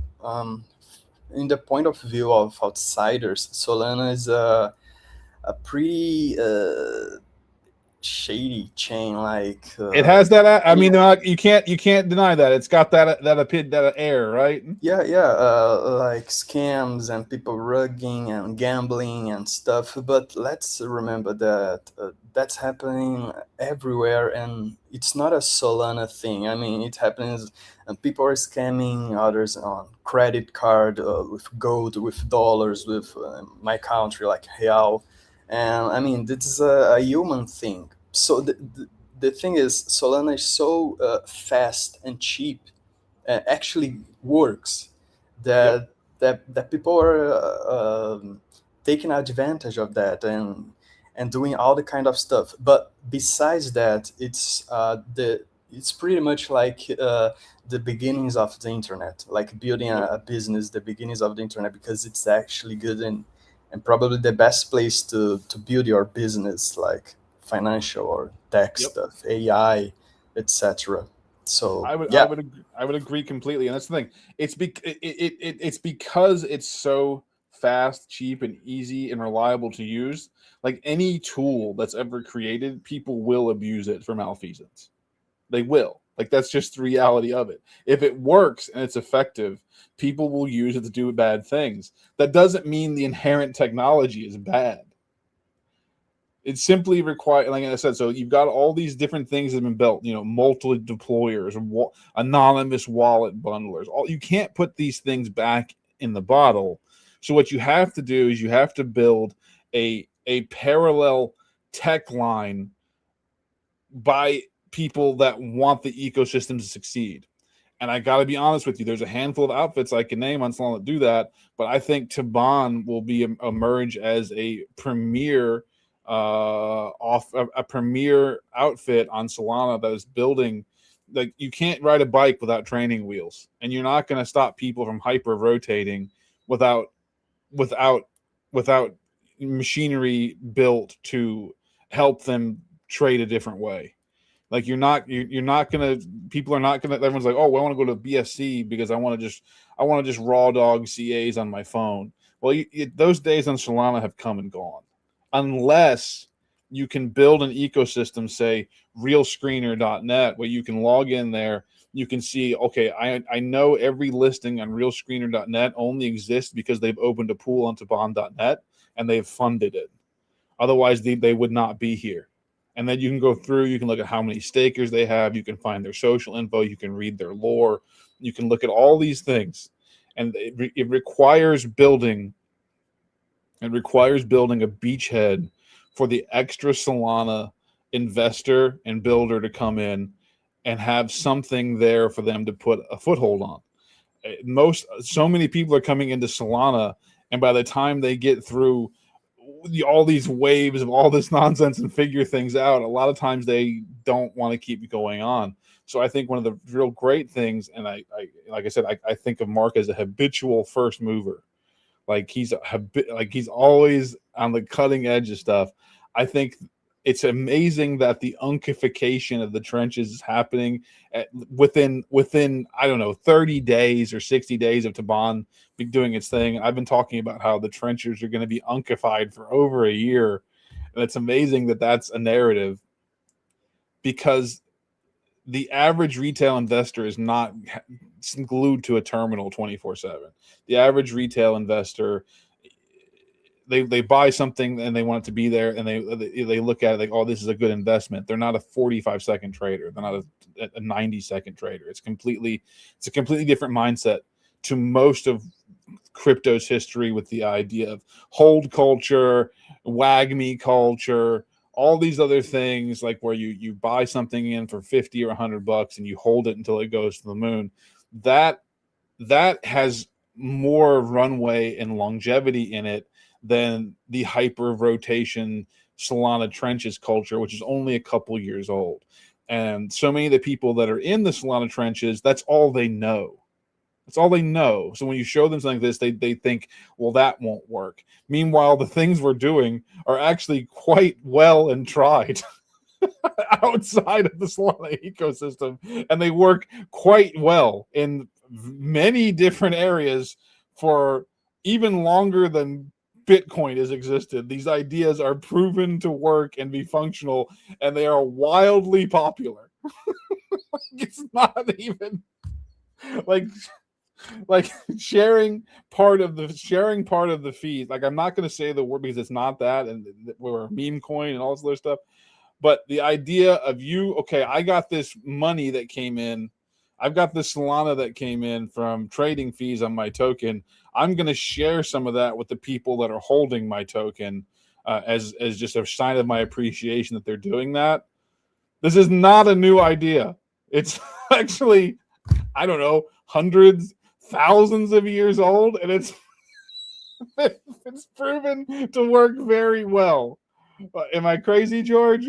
In the point of view of outsiders, Solana is a pretty shady chain. Like It has that. I mean, you can't deny that. It's got that air, right? yeah, like scams and people rugging and gambling and stuff. But let's remember that that's happening everywhere, and it's not a Solana thing. I mean, it happens, and people are scamming others on credit card, with gold, with dollars, with my country like real, and I mean, this is a human thing. So the thing is, Solana is so fast and cheap, actually works, that that people are taking advantage of that, and doing all the kind of stuff. But besides that, it's pretty much like the beginnings of the internet, like building a business, the beginnings of the internet, because it's actually good, and probably the best place to build your business, like financial or tech stuff, AI, etc. So I yeah, would agree completely, and that's the thing. It's because it's so fast, cheap, and easy and reliable to use. Like any tool that's ever created, people will abuse it for malfeasance. They will. Like that's just the reality of it. If it works and it's effective, people will use it to do bad things. That doesn't mean the inherent technology is bad. It simply requires, like I said, so you've got all these different things that have been built, multiple deployers, anonymous wallet bundlers. You can't put these things back in the bottle. So what you have to do is you have to build a parallel tech line by people that want the ecosystem to succeed. And I got to be honest with you, there's a handful of outfits I can name on Solana that do that, but I think Tibane will emerge as a premier a premier outfit on Solana that is building. Like you can't ride a bike without training wheels, and you're not going to stop people from hyper rotating without machinery built to help them trade a different way. Like you're not gonna, people are not gonna, everyone's like, oh, well, I want to go to BSC because I want to just raw dog CAs on my phone. Well, those days on Solana have come and gone, unless you can build an ecosystem, say realscreener.net, where you can log in there, you can see, okay, I know every listing on realscreener.net only exists because they've opened a pool on Tibane.net and they've funded it. Otherwise, they would not be here. And then you can go through, you can look at how many stakers they have, you can find their social info, you can read their lore, you can look at all these things. And it requires building a beachhead for the extra Solana investor and builder to come in and have something there for them to put a foothold on. So many people are coming into Solana, and by the time they get through all these waves of all this nonsense and figure things out, a lot of times they don't want to keep going on. So I think one of the real great things, and I like I said, I think of Mark as a habitual first mover. Like he's always on the cutting edge of stuff. I think it's amazing that the unkification of the trenches is happening within I don't know 30 days or 60 days of Tibane doing its thing. I've been talking about how the trenches are going to be unkified for over a year, and it's amazing that that's a narrative, because the average retail investor is not glued to a terminal 24/7. The average retail investor, they buy something and they want it to be there, and they look at it like, oh, this is a good investment. They're not a 45-second trader. They're not a 90-second trader. It's a completely different mindset to most of crypto's history, with the idea of hold culture, WAGMI culture, all these other things, like where you buy something in for 50 or $100 and you hold it until it goes to the moon. That has more runway and longevity in it than the hyper rotation Solana trenches culture, which is only a couple years old. And so many of the people that are in the Solana trenches, that's all they know. That's all they know. So when you show them something like this, they think, well, that won't work. Meanwhile, the things we're doing are actually quite well and tried outside of the Solana ecosystem, and they work quite well in many different areas for even longer than Bitcoin has existed. These ideas are proven to work and be functional, and they are wildly popular. It's not even like sharing part of the fees. Like, I'm not going to say the word because it's not that, and we're meme coin and all this other stuff. But the idea of okay, I got this money that came in. I've got this Solana that came in from trading fees on my token. I'm going to share some of that with the people that are holding my token as just a sign of my appreciation that they're doing that. This is not a new idea. It's actually, I don't know, hundreds, thousands of years old, and it's proven to work very well. Am I crazy, George?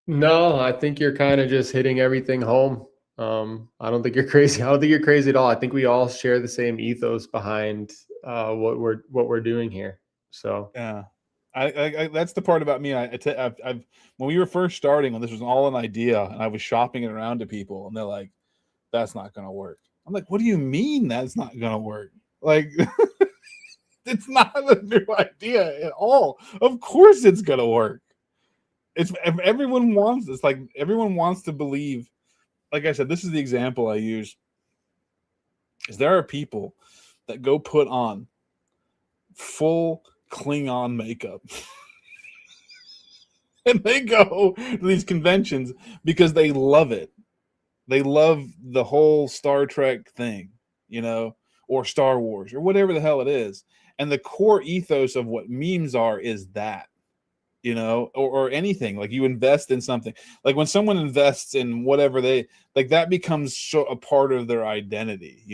No, I think you're kind of just hitting everything home. I don't think you're crazy. I don't think you're crazy at all. I think we all share the same ethos behind what we're doing here. So yeah, I that's the part about me. I've when we were first starting, when this was all an idea, and I was shopping it around to people, and they're like, "That's not going to work." I'm like, "What do you mean that's not going to work?" Like, it's not a new idea at all. Of course, it's going to work. It's if everyone wants this. Like, everyone wants to believe. Like I said, this is the example I use. Is there are people that go put on full Klingon makeup. And they go to these conventions because they love it. They love the whole Star Trek thing, or Star Wars or whatever the hell it is. And the core ethos of what memes are is that, or anything. Like, you invest in something. Like, when someone invests in whatever they like, that becomes a part of their identity,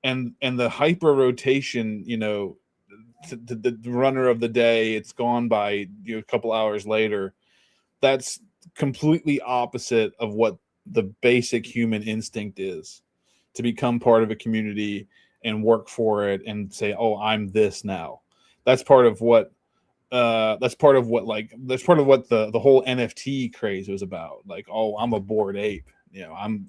and the hyper rotation, the runner of the day, it's gone by a couple hours later. That's completely opposite of what the basic human instinct is, to become part of a community and work for it and say, oh, I'm this now. That's part of what the whole NFT craze was about. Like, oh, I'm a Bored Ape, I'm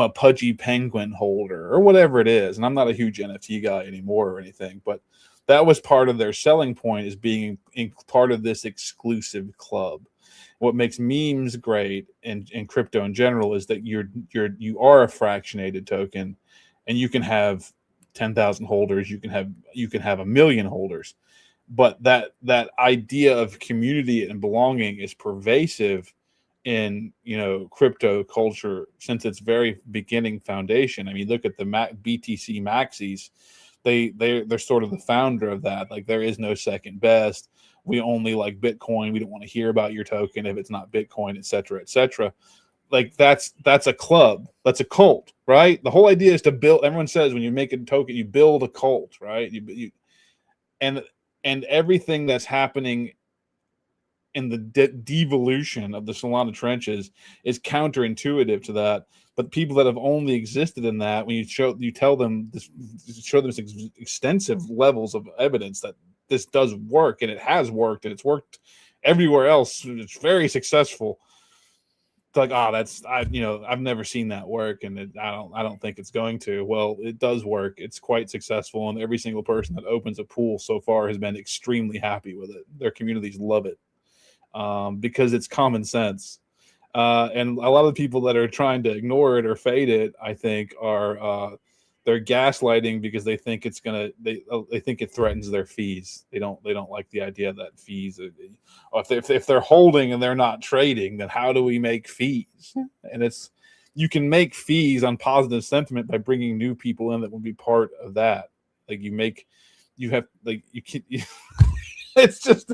a pudgy penguin holder or whatever it is. And I'm not a huge NFT guy anymore or anything, but that was part of their selling point, is being part of this exclusive club. What makes memes great and crypto in general is that you are a fractionated token, and you can have 10,000 holders. You can have 1 million holders, but that idea of community and belonging is pervasive in crypto culture since its very beginning foundation. I mean, look at the BTC maxis. They're sort of the founder of that. Like, there is no second best. We only like Bitcoin. We don't want to hear about your token if it's not Bitcoin, etc., etc. Like, that's a club. That's a cult, right? The whole idea is to build. Everyone says when you make a token, you build a cult, right? And everything that's happening in the devolution of the Solana trenches is counterintuitive to that. But people that have only existed in that, when show them extensive levels of evidence that this does work, and it has worked, and it's worked everywhere else, it's very successful. It's like, I've never seen that work, and I don't think it's going to. Well, it does work. It's quite successful, and every single person that opens a pool so far has been extremely happy with it. Their communities love it. Because it's common sense. And a lot of the people that are trying to ignore it or fade it, I think, are they're gaslighting because they think they think it threatens their fees. They don't like the idea that fees, if they're holding and they're not trading, then how do we make fees? And you can make fees on positive sentiment by bringing new people in that will be part of that. Like, it's just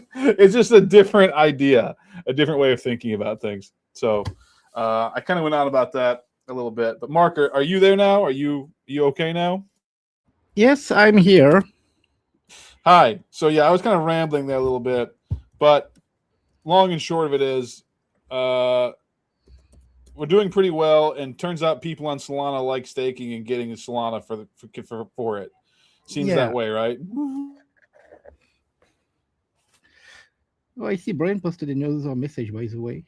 a different idea, a different way of thinking about things. So I kind of went on about that a little bit. But Mark, are you there now? Are you okay now? Yes, I'm here. Hi. So yeah, I was kind of rambling there a little bit, but long and short of it is, we're doing pretty well, and turns out people on Solana like staking and getting a Solana for it. Seems that way, right? Oh, I see Brian posted another message, by the way.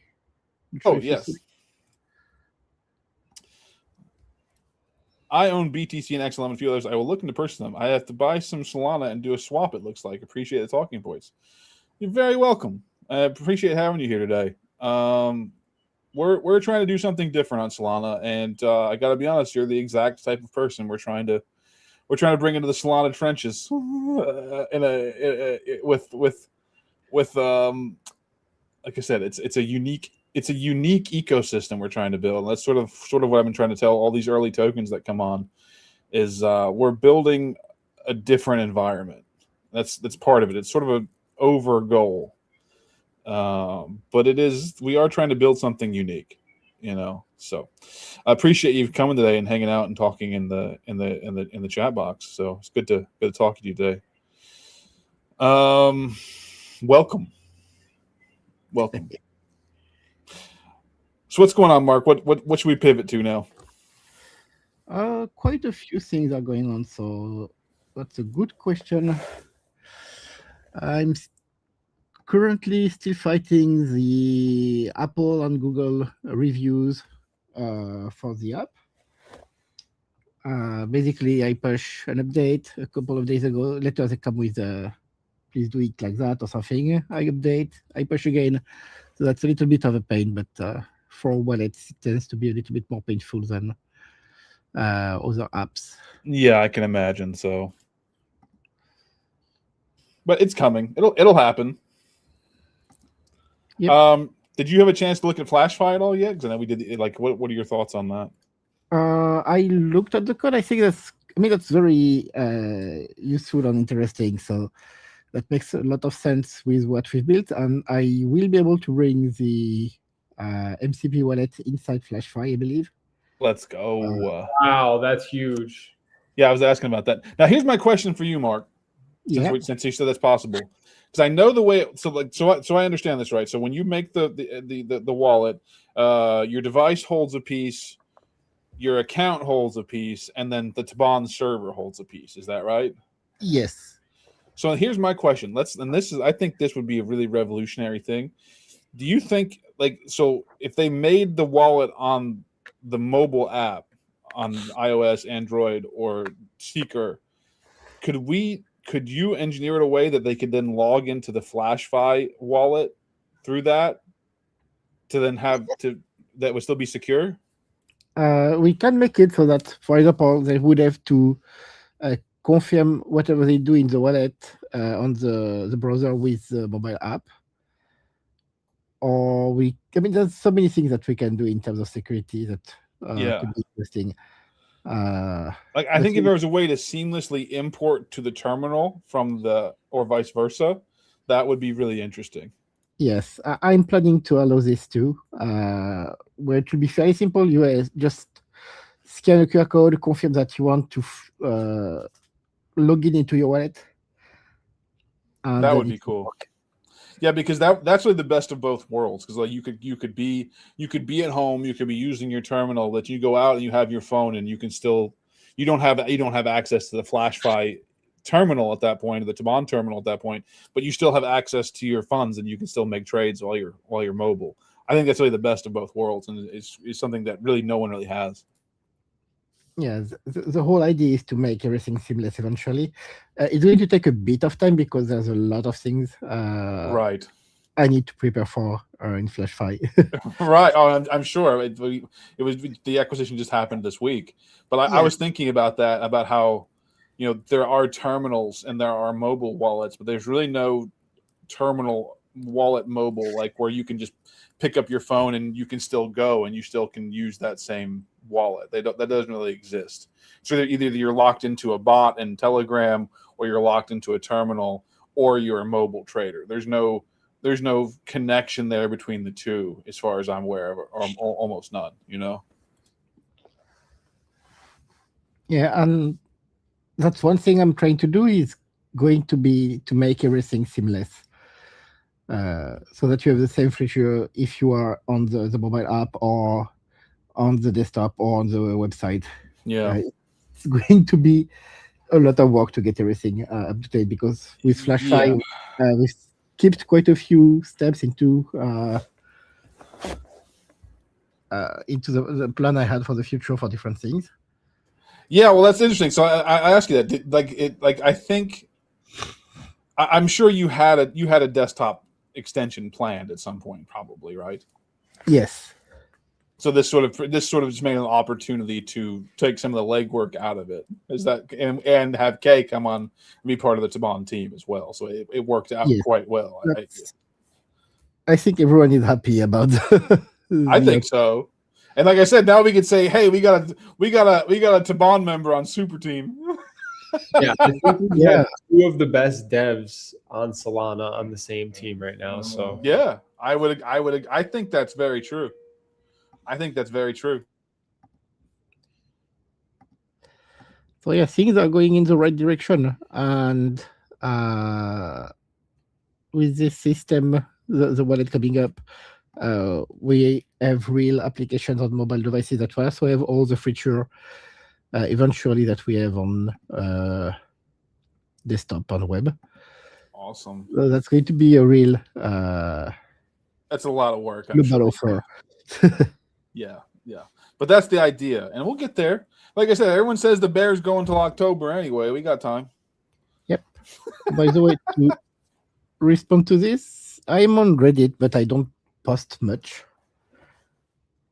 Oh, yes. I own BTC and XLM and a few others. I will look into purchasing them. I have to buy some Solana and do a swap, it looks like. Appreciate the talking points. You're very welcome. I appreciate having you here today. We're trying to do something different on Solana, and I got to be honest, you're the exact type of person we're trying to bring into the Solana trenches with like I said, it's a unique ecosystem we're trying to build. And that's sort of what I've been trying to tell all these early tokens that come on is we're building a different environment. That's part of it. It's sort of an over goal. But we are trying to build something unique, So I appreciate you coming today and hanging out and talking in the chat box. So it's good to talk to you today. Welcome. So what's going on, Mark? What should we pivot to now? Quite a few things are going on, so that's a good question. I'm currently still fighting the Apple and Google reviews for the app. Basically, I push an update a couple of days ago. Later, they come with please do it like that or something. I update, I push again. So that's a little bit of a pain, but for wallets, it tends to be a little bit more painful than other apps. Yeah, I can imagine so. But it's coming. It'll happen. Yep. Did you have a chance to look at FlashFi at all yet? Because I know we did. What are your thoughts on that? I looked at the code. I think that's very useful and interesting. So that makes a lot of sense with what we've built, and I will be able to bring the MCP wallet inside FlashFi, I believe. Let's go. Wow, that's huge. Yeah, I was asking about that. Now, here's my question for you, Mark. Since you said that's possible, because I know the way. So I understand this, right? So when you make the wallet, your device holds a piece, your account holds a piece, and then the Tibane server holds a piece. Is that right? Yes. So here's my question. I think this would be a really revolutionary thing. Do you think if they made the wallet on the mobile app on iOS, Android, or Seeker, could you engineer it a way that they could then log into the FlashFi wallet through that to then that would still be secure? We can make it so that, for example, they would have to confirm whatever they do in the wallet on the browser with the mobile app. Or there's so many things that we can do in terms of security that could be interesting. I think if there was a way to seamlessly import to the terminal or vice versa, that would be really interesting. Yes, I'm planning to allow this too, where it will be very simple. You just scan a QR code, confirm that you want to log into your wallet. That would be cool. Yeah, because that's really the best of both worlds. Because you could be at home, you could be using your terminal, that you go out and you have your phone, and you don't have access to the FlashFi terminal at that point, or the Tibane terminal at that point, but you still have access to your funds, and you can still make trades while you're mobile. I think that's really the best of both worlds, and it's something that really no one really has. Yeah, the whole idea is to make everything seamless eventually. It's going to take a bit of time because there's a lot of things right I need to prepare for in FlashFi. Right. Oh, I'm sure. It was the acquisition just happened this week. But I was thinking about that, about how, there are terminals and there are mobile wallets, but there's really no terminal wallet mobile, where you can just pick up your phone and you can still go and you still can use that same wallet. That doesn't really exist. So either you're locked into a bot in Telegram, or you're locked into a terminal, or you're a mobile trader. There's no connection there between the two, as far as I'm aware of, or almost none. Yeah, and that's one thing I'm trying to do, is going to be to make everything seamless. So that you have the same feature if you are on the mobile app, or on the desktop, or on the website. Yeah, it's going to be a lot of work to get everything up to date, because with FlashFi, we skipped quite a few steps into the plan I had for the future for different things. Yeah, well, that's interesting. So I ask you that, I think I'm sure you had a desktop extension planned at some point, probably, right? Yes. So this sort of just made an opportunity to take some of the legwork out of it. Is that and have Kay come on and be part of the Tibane team as well. So it worked out Yes. quite well. I think everyone is happy about. I think so. And like I said, now we could say, hey, we got a Tibane member on Super Team. Yeah, I think we have two of the best devs on Solana on the same team right now. So yeah, I think that's very true. I think that's very true. So yeah, things are going in the right direction, and with this system, the wallet coming up, we have real applications on mobile devices that will also have all the feature eventually that we have on desktop and web. Awesome. So that's going to be a real. That's a lot of work. Global offer. Yeah. But that's the idea, and we'll get there. Like I said, everyone says the Bears go until October anyway. We got time. Yep. By the way, to respond to this, I'm on Reddit, but I don't post much.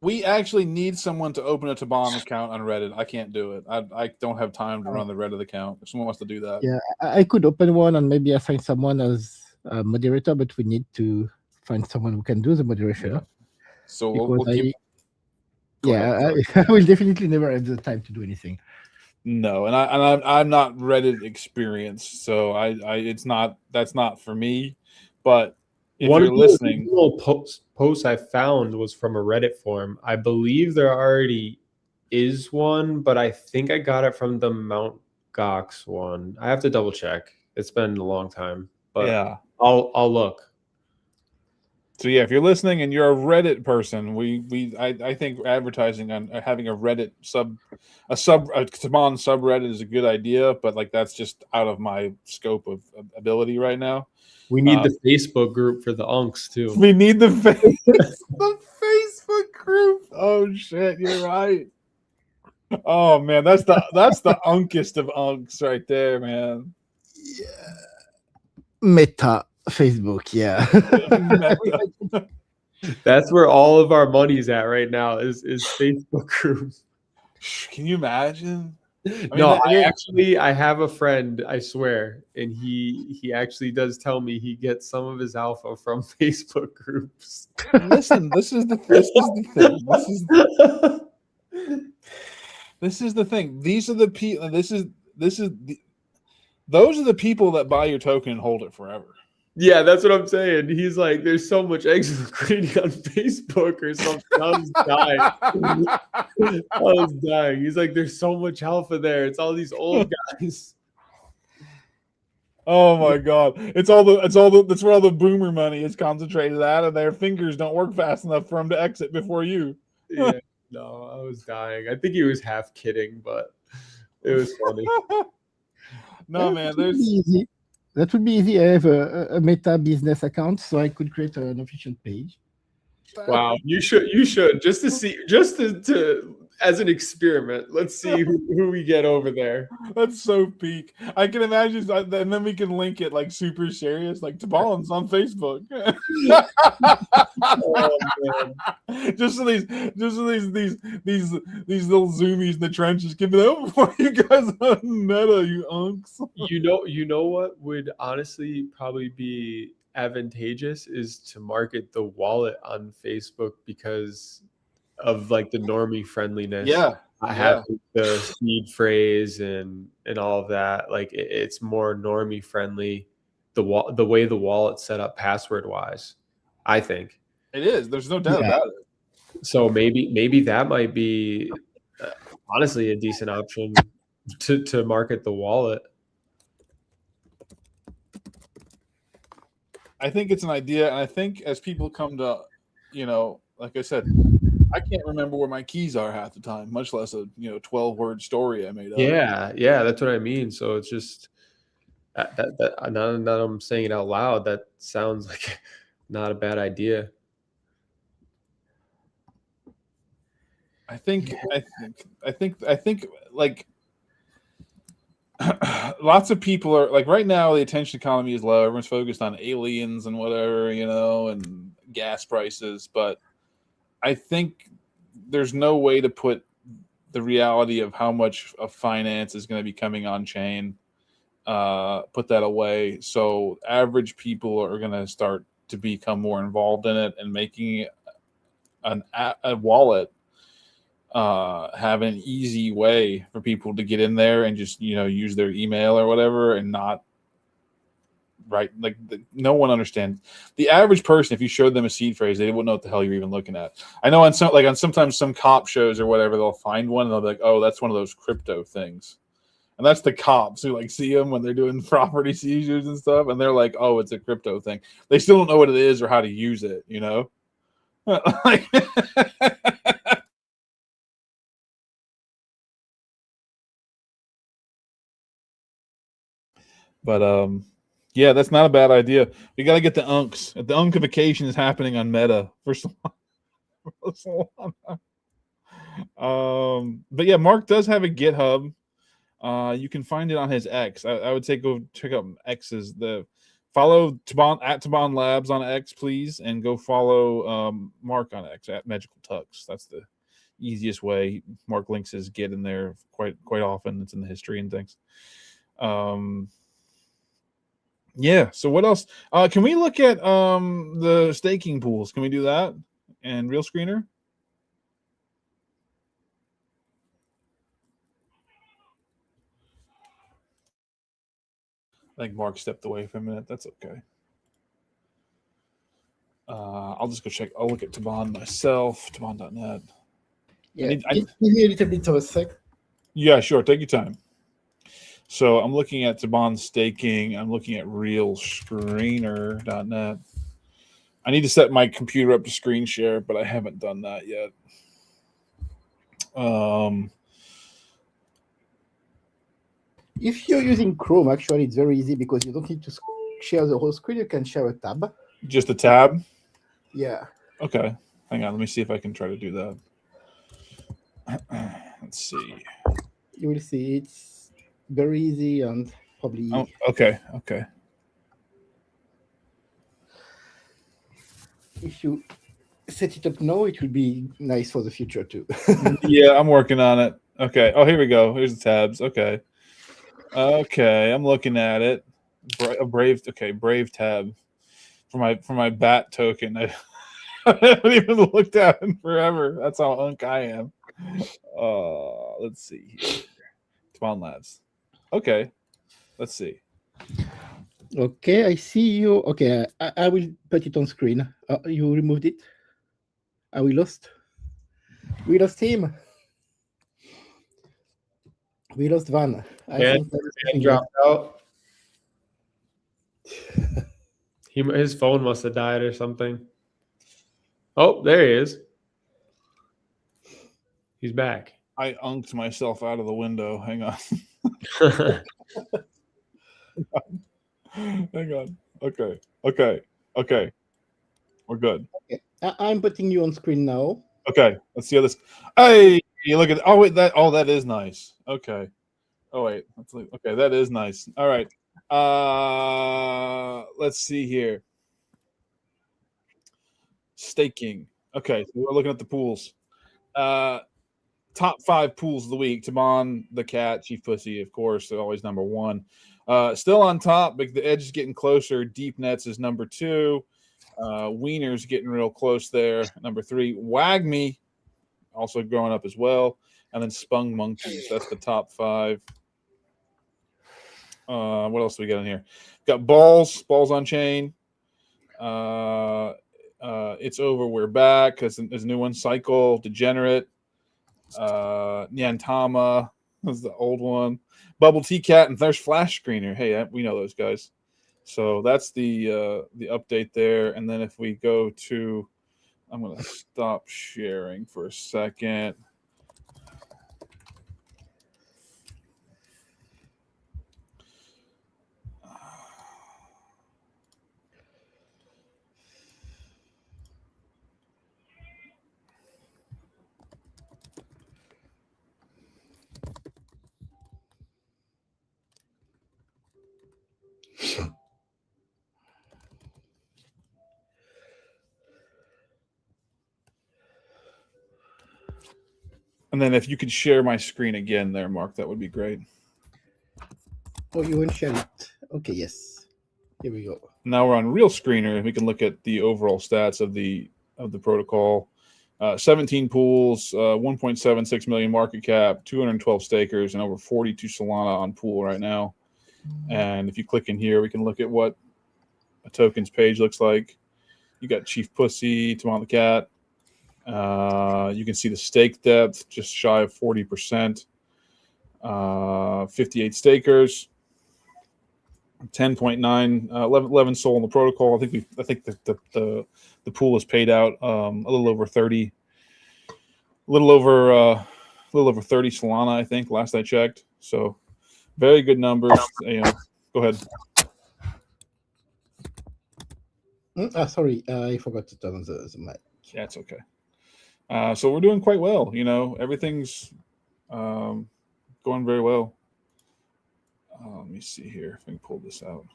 We actually need someone to open a Tibane account on Reddit. I can't do it. I don't have time to run the Reddit account. If someone wants to do that. Yeah, I could open one and maybe assign someone as a moderator, but we need to find someone who can do the moderation. Yeah. So we'll keep. I will definitely never have the time to do anything. No, and I'm not Reddit experienced, so that's not for me. But if one you're listening, posts I found was from a Reddit forum. I believe there already is one, but I think I got it from the Mount Gox one. I have to double check. It's been a long time, but yeah, I'll look. So yeah, if you're listening and you're a Reddit person, I think advertising on having a Reddit a Tibane subreddit is a good idea, but like that's just out of my scope of ability right now. We need the Facebook group for the unks too. We need the Facebook group. Oh shit, you're right. Oh man, that's the unkest of unks right there, man. Yeah. Meta Facebook, yeah. That's where all of our money's at right now is Facebook group. Can you imagine? I have a friend, I swear, and he actually does tell me he gets some of his alpha from Facebook groups. Listen, this is the thing. This is the thing. These are the people. Those are the people that buy your token and hold it forever. Yeah, that's what I'm saying. He's like, there's so much exit liquidity on Facebook or something. I was dying. He's like, there's so much alpha there. It's all these old guys. Oh my god. That's where all the boomer money is concentrated at, and their fingers don't work fast enough for them to exit before you. Yeah, no, I was dying. I think he was half kidding, but it was funny. No, man, that would be easy. I have a Meta business account, so I could create an official page. Wow, you should just to see, to as an experiment. Let's see who we get over there. That's so peak. I can imagine, and then we can link it like super serious, like Tibane's on Facebook. Oh, man. Just so these little zoomies in the trenches can be like, oh, why you guys on Meta, you unks? You know what would honestly probably be advantageous is to market the wallet on Facebook because of like the normie friendliness. Yeah, I have the seed phrase and all of that. Like it's more normie friendly. The way the wallet's set up password wise, I think it is. There's no doubt about it. So maybe that might be honestly a decent option to market the wallet. I think it's an idea, and I think as people come to, like I said, I can't remember where my keys are half the time, much less a 12-word story I made up. Yeah, that's what I mean. So it's just that now that I'm saying it out loud, that sounds like not a bad idea. I think like lots of people are like right now the attention economy is low. Everyone's focused on aliens and whatever, and gas prices. But I think there's no way to put the reality of how much of finance is going to be coming on chain, put that away. So average people are going to start to become more involved in it and making a wallet have an easy way for people to get in there and just use their email or whatever and not no one understands. The average person, if you showed them a seed phrase, they wouldn't know what the hell you're even looking at. I know on sometimes some cop shows or whatever, they'll find one and they'll be like, oh, that's one of those crypto things. And that's the cops who see them when they're doing property seizures and stuff, and they're like, oh, it's a crypto thing. They still don't know what it is or how to use it, But yeah, that's not a bad idea. We got to get the unks. The unkification is happening on Meta for Solana. But yeah, Mark does have a GitHub. You can find it on his X. I would say go check out X's. Follow Tibane at Tibane Labs on X, please, and go follow Mark on X at Magical Tux. That's the easiest way. Mark links his Git in there quite often. It's in the history and things. Yeah. So what else? Can we look at the staking pools? Can we do that? And Real Screener? I think Mark stepped away for a minute. That's okay. I'll just go check. I'll look at Tibane myself, Tibane.net. Yeah, give me a little bit of a sec. Yeah, sure. Take your time. So I'm looking at Tibane staking. I'm looking at realscreener.net. I need to set my computer up to screen share, but I haven't done that yet. If you're using Chrome, actually, it's very easy because you don't need to share the whole screen. You can share a tab. Just a tab? Yeah. Okay. Hang on. Let me see if I can try to do that. Let's see. You will see it's very easy and probably... Oh, okay. If you set it up now, it will be nice for the future too. Yeah, I'm working on it. Okay. Oh, here we go. Here's the tabs. Okay, I'm looking at it. Brave tab for my BAT token. I haven't even looked at it in forever. That's how unk I am. Let's see here. Tibane Labs. Okay. Let's see. Okay, I see you. Okay, I will put it on screen. You removed it? We lost him. We lost Van. I think he dropped out. His phone must have died or something. Oh, there he is. He's back. I unked myself out of the window. Hang on. Hang on. Okay. We're good. Okay. I'm putting you on screen now. Okay. Let's see how this. Hey, look at. Oh wait, that is nice. Okay. Oh wait. Okay, that is nice. All right. Let's see here. Staking. Okay, so we're looking at the pools. Top 5 pools of the week. Tibane, the cat, Chief Pussy, of course, always number 1. Still on top, but the edge is getting closer. Deep Nets is number 2. Wiener's getting real close there. Number 3. Wagme, also growing up as well. And then Spung Monkeys. That's the top 5. What else do we got in here? Got Balls on Chain. It's Over, We're Back. There's a new one. Cycle, Degenerate. Nyantama was the old one. Bubble Tea Cat, and there's Flash Screener. Hey, we know those guys. So that's the update there. And then if we go to, I'm going to stop sharing for a second. And then if you could share my screen again there, Mark, that would be great. Oh, you won't share it. Okay, yes. Here we go. Now we're on Real Screener, and we can look at the overall stats of the protocol. 17 pools, 1.76 million market cap, 212 stakers, and over 42 Solana on pool right now. And if you click in here, we can look at what a tokens page looks like. You got Chief Pussy, Tibane the Cat. You can see the stake depth, just shy of 40%. 58 stakers. 10.9, 11 soul in the protocol. I think the pool is paid out a little over 30 Solana, I think, last I checked. So very good numbers. Go ahead. Sorry, I forgot to turn on the mic. Yeah, it's okay. So we're doing quite well. Everything's going very well. Let me see here if I can pull this out.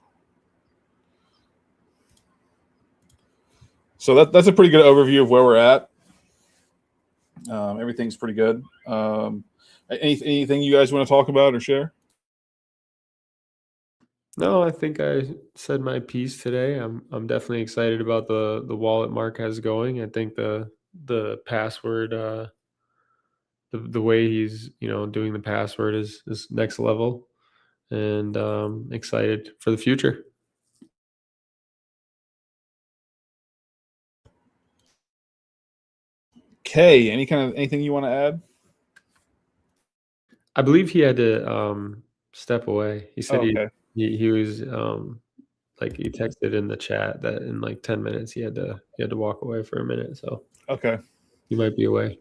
So that's a pretty good overview of where we're at. Everything's pretty good. Anything you guys want to talk about or share? No, I think I said my piece today. I'm definitely excited about the wallet Mark has going. I think the password, the way he's doing the password is next level, and excited for the future. Kay, anything you want to add? I believe he had to step away. He said okay. he was like he texted in the chat that in like 10 minutes he had to walk away for a minute. So okay, he might be away.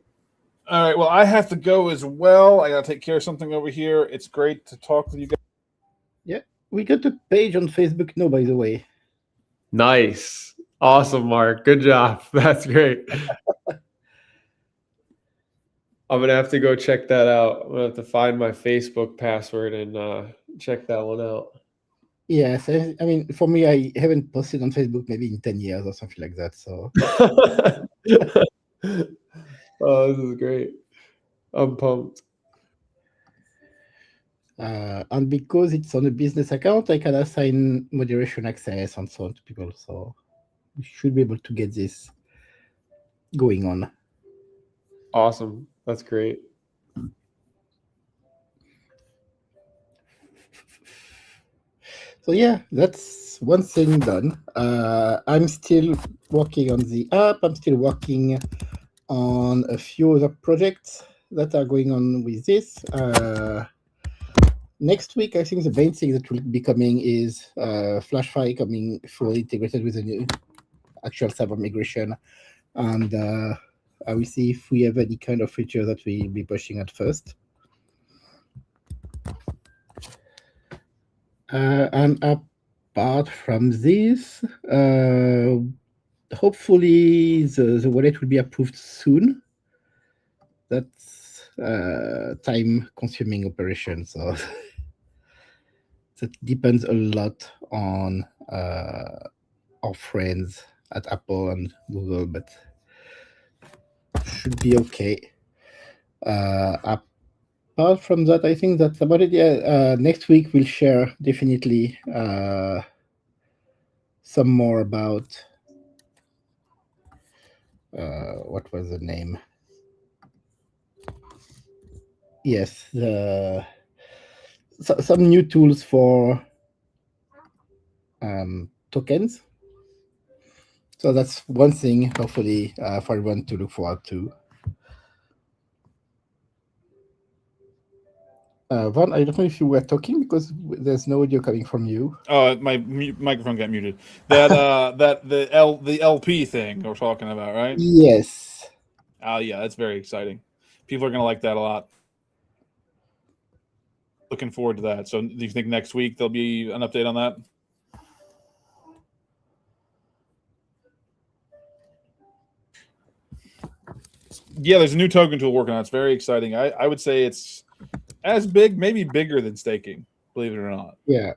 All right. Well, I have to go as well. I gotta take care of something over here. It's great to talk with you guys. Yeah, we got a page on Facebook now, by the way. Nice, awesome, Mark. Good job. That's great. I'm gonna have to go check that out. I'm gonna have to find my Facebook password and check that one out. Yes, I mean, for me, I haven't posted on Facebook maybe in 10 years or something like that. So. Oh, this is great. I'm pumped. And because it's on a business account, I can assign moderation access and so on to people. So we should be able to get this going on. Awesome. That's great. So yeah, that's one thing done. I'm still working on the app. I'm still working on a few other projects that are going on with this. Next week, I think the main thing that will be coming is FlashFi coming fully integrated with a new actual server migration. And I will see if we have any kind of feature that we'll be pushing at first. And apart from this, hopefully the wallet will be approved soon. That's time-consuming operation, so that depends a lot on our friends at Apple and Google, but should be okay. Apart from that, I think that's about it. Yeah, next week we'll share definitely some more about what was the name? Yes, some new tools for tokens. So that's one thing, hopefully, for everyone to look forward to. Vaughn, I don't know if you were talking because there's no audio coming from you. Oh, my microphone got muted. That the LP thing we're talking about, right? Yes. Oh yeah, that's very exciting. People are gonna like that a lot. Looking forward to that. So, do you think next week there'll be an update on that? Yeah, there's a new token tool working on it. It's very exciting. I would say it's as big, maybe bigger than staking, believe it or not. Yeah.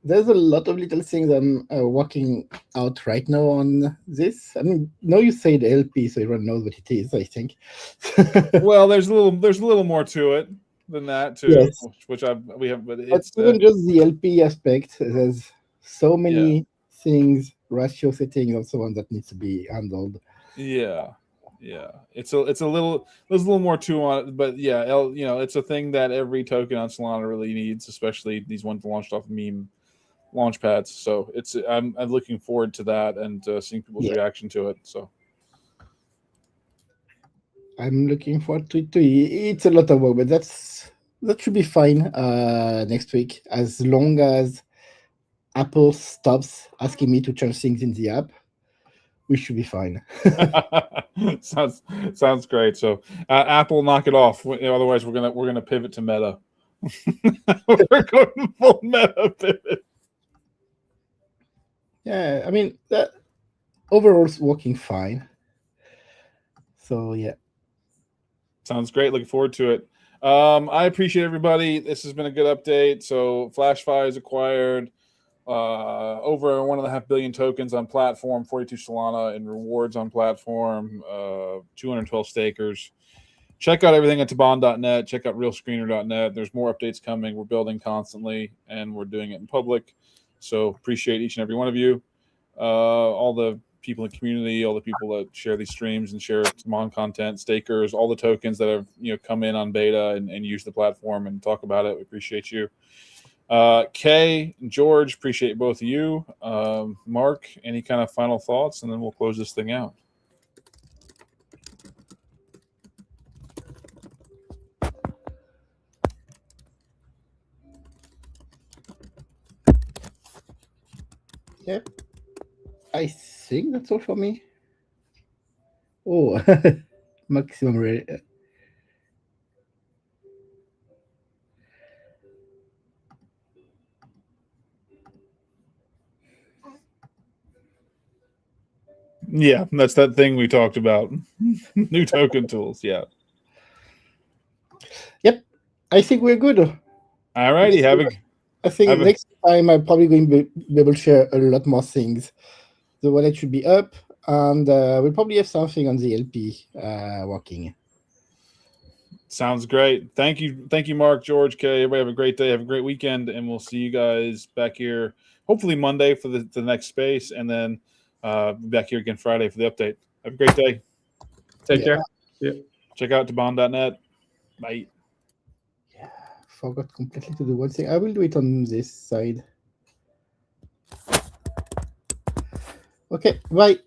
there's a lot of little things I'm working out right now on this. I mean, now you say the LP, so everyone knows what it is, I think. Well, there's a little more to it than that too, Yes. which we have, but But it's even just the LP aspect, there's so many things, ratio settings, and so on that needs to be handled. yeah. It's a little, there's a little more to on it, but yeah, it's a thing that every token on Solana really needs, especially these ones launched off meme launch pads. So I'm looking forward to that and seeing people's reaction to it. So I'm looking forward to it too. It's a lot of work, but that should be fine next week, as long as Apple stops asking me to change things in the app. We should be fine. sounds great. So Apple, knock it off. Otherwise, we're gonna pivot to Meta. We're going full Meta pivot. Yeah, I mean that overall's working fine. So yeah. Sounds great. Looking forward to it. I appreciate everybody. This has been a good update. So FlashFi is acquired over 1.5 billion tokens on platform, 42 Solana in rewards on platform, 212 stakers. Check out everything at Tibane.net. Check out realscreener.net. There's more updates coming. We're building constantly, and we're doing it in public. So appreciate each and every one of you. All the people in the community, all the people that share these streams and share Tibane content, stakers, all the tokens that have come in on beta and use the platform and talk about it. We appreciate you. Kay and George, appreciate both of you. Mark, any kind of final thoughts, and then we'll close this thing out. Yep. I think that's all for me. Oh, maximum rate. Yeah, that's that thing we talked about. New token tools. Yeah. Yep. I think we're good. All righty. I think next time I'm probably going to be able to share a lot more things. The wallet should be up, and we'll probably have something on the LP working. Sounds great. Thank you, Mark, George, Kay. Everybody have a great day. Have a great weekend, and we'll see you guys back here hopefully Monday for the next space, and then back here again Friday for the update. Have a great day. Take care. Yeah. Check out Tibane.net. Bye. Yeah, forgot completely to do one thing. I will do it on this side. Okay, bye.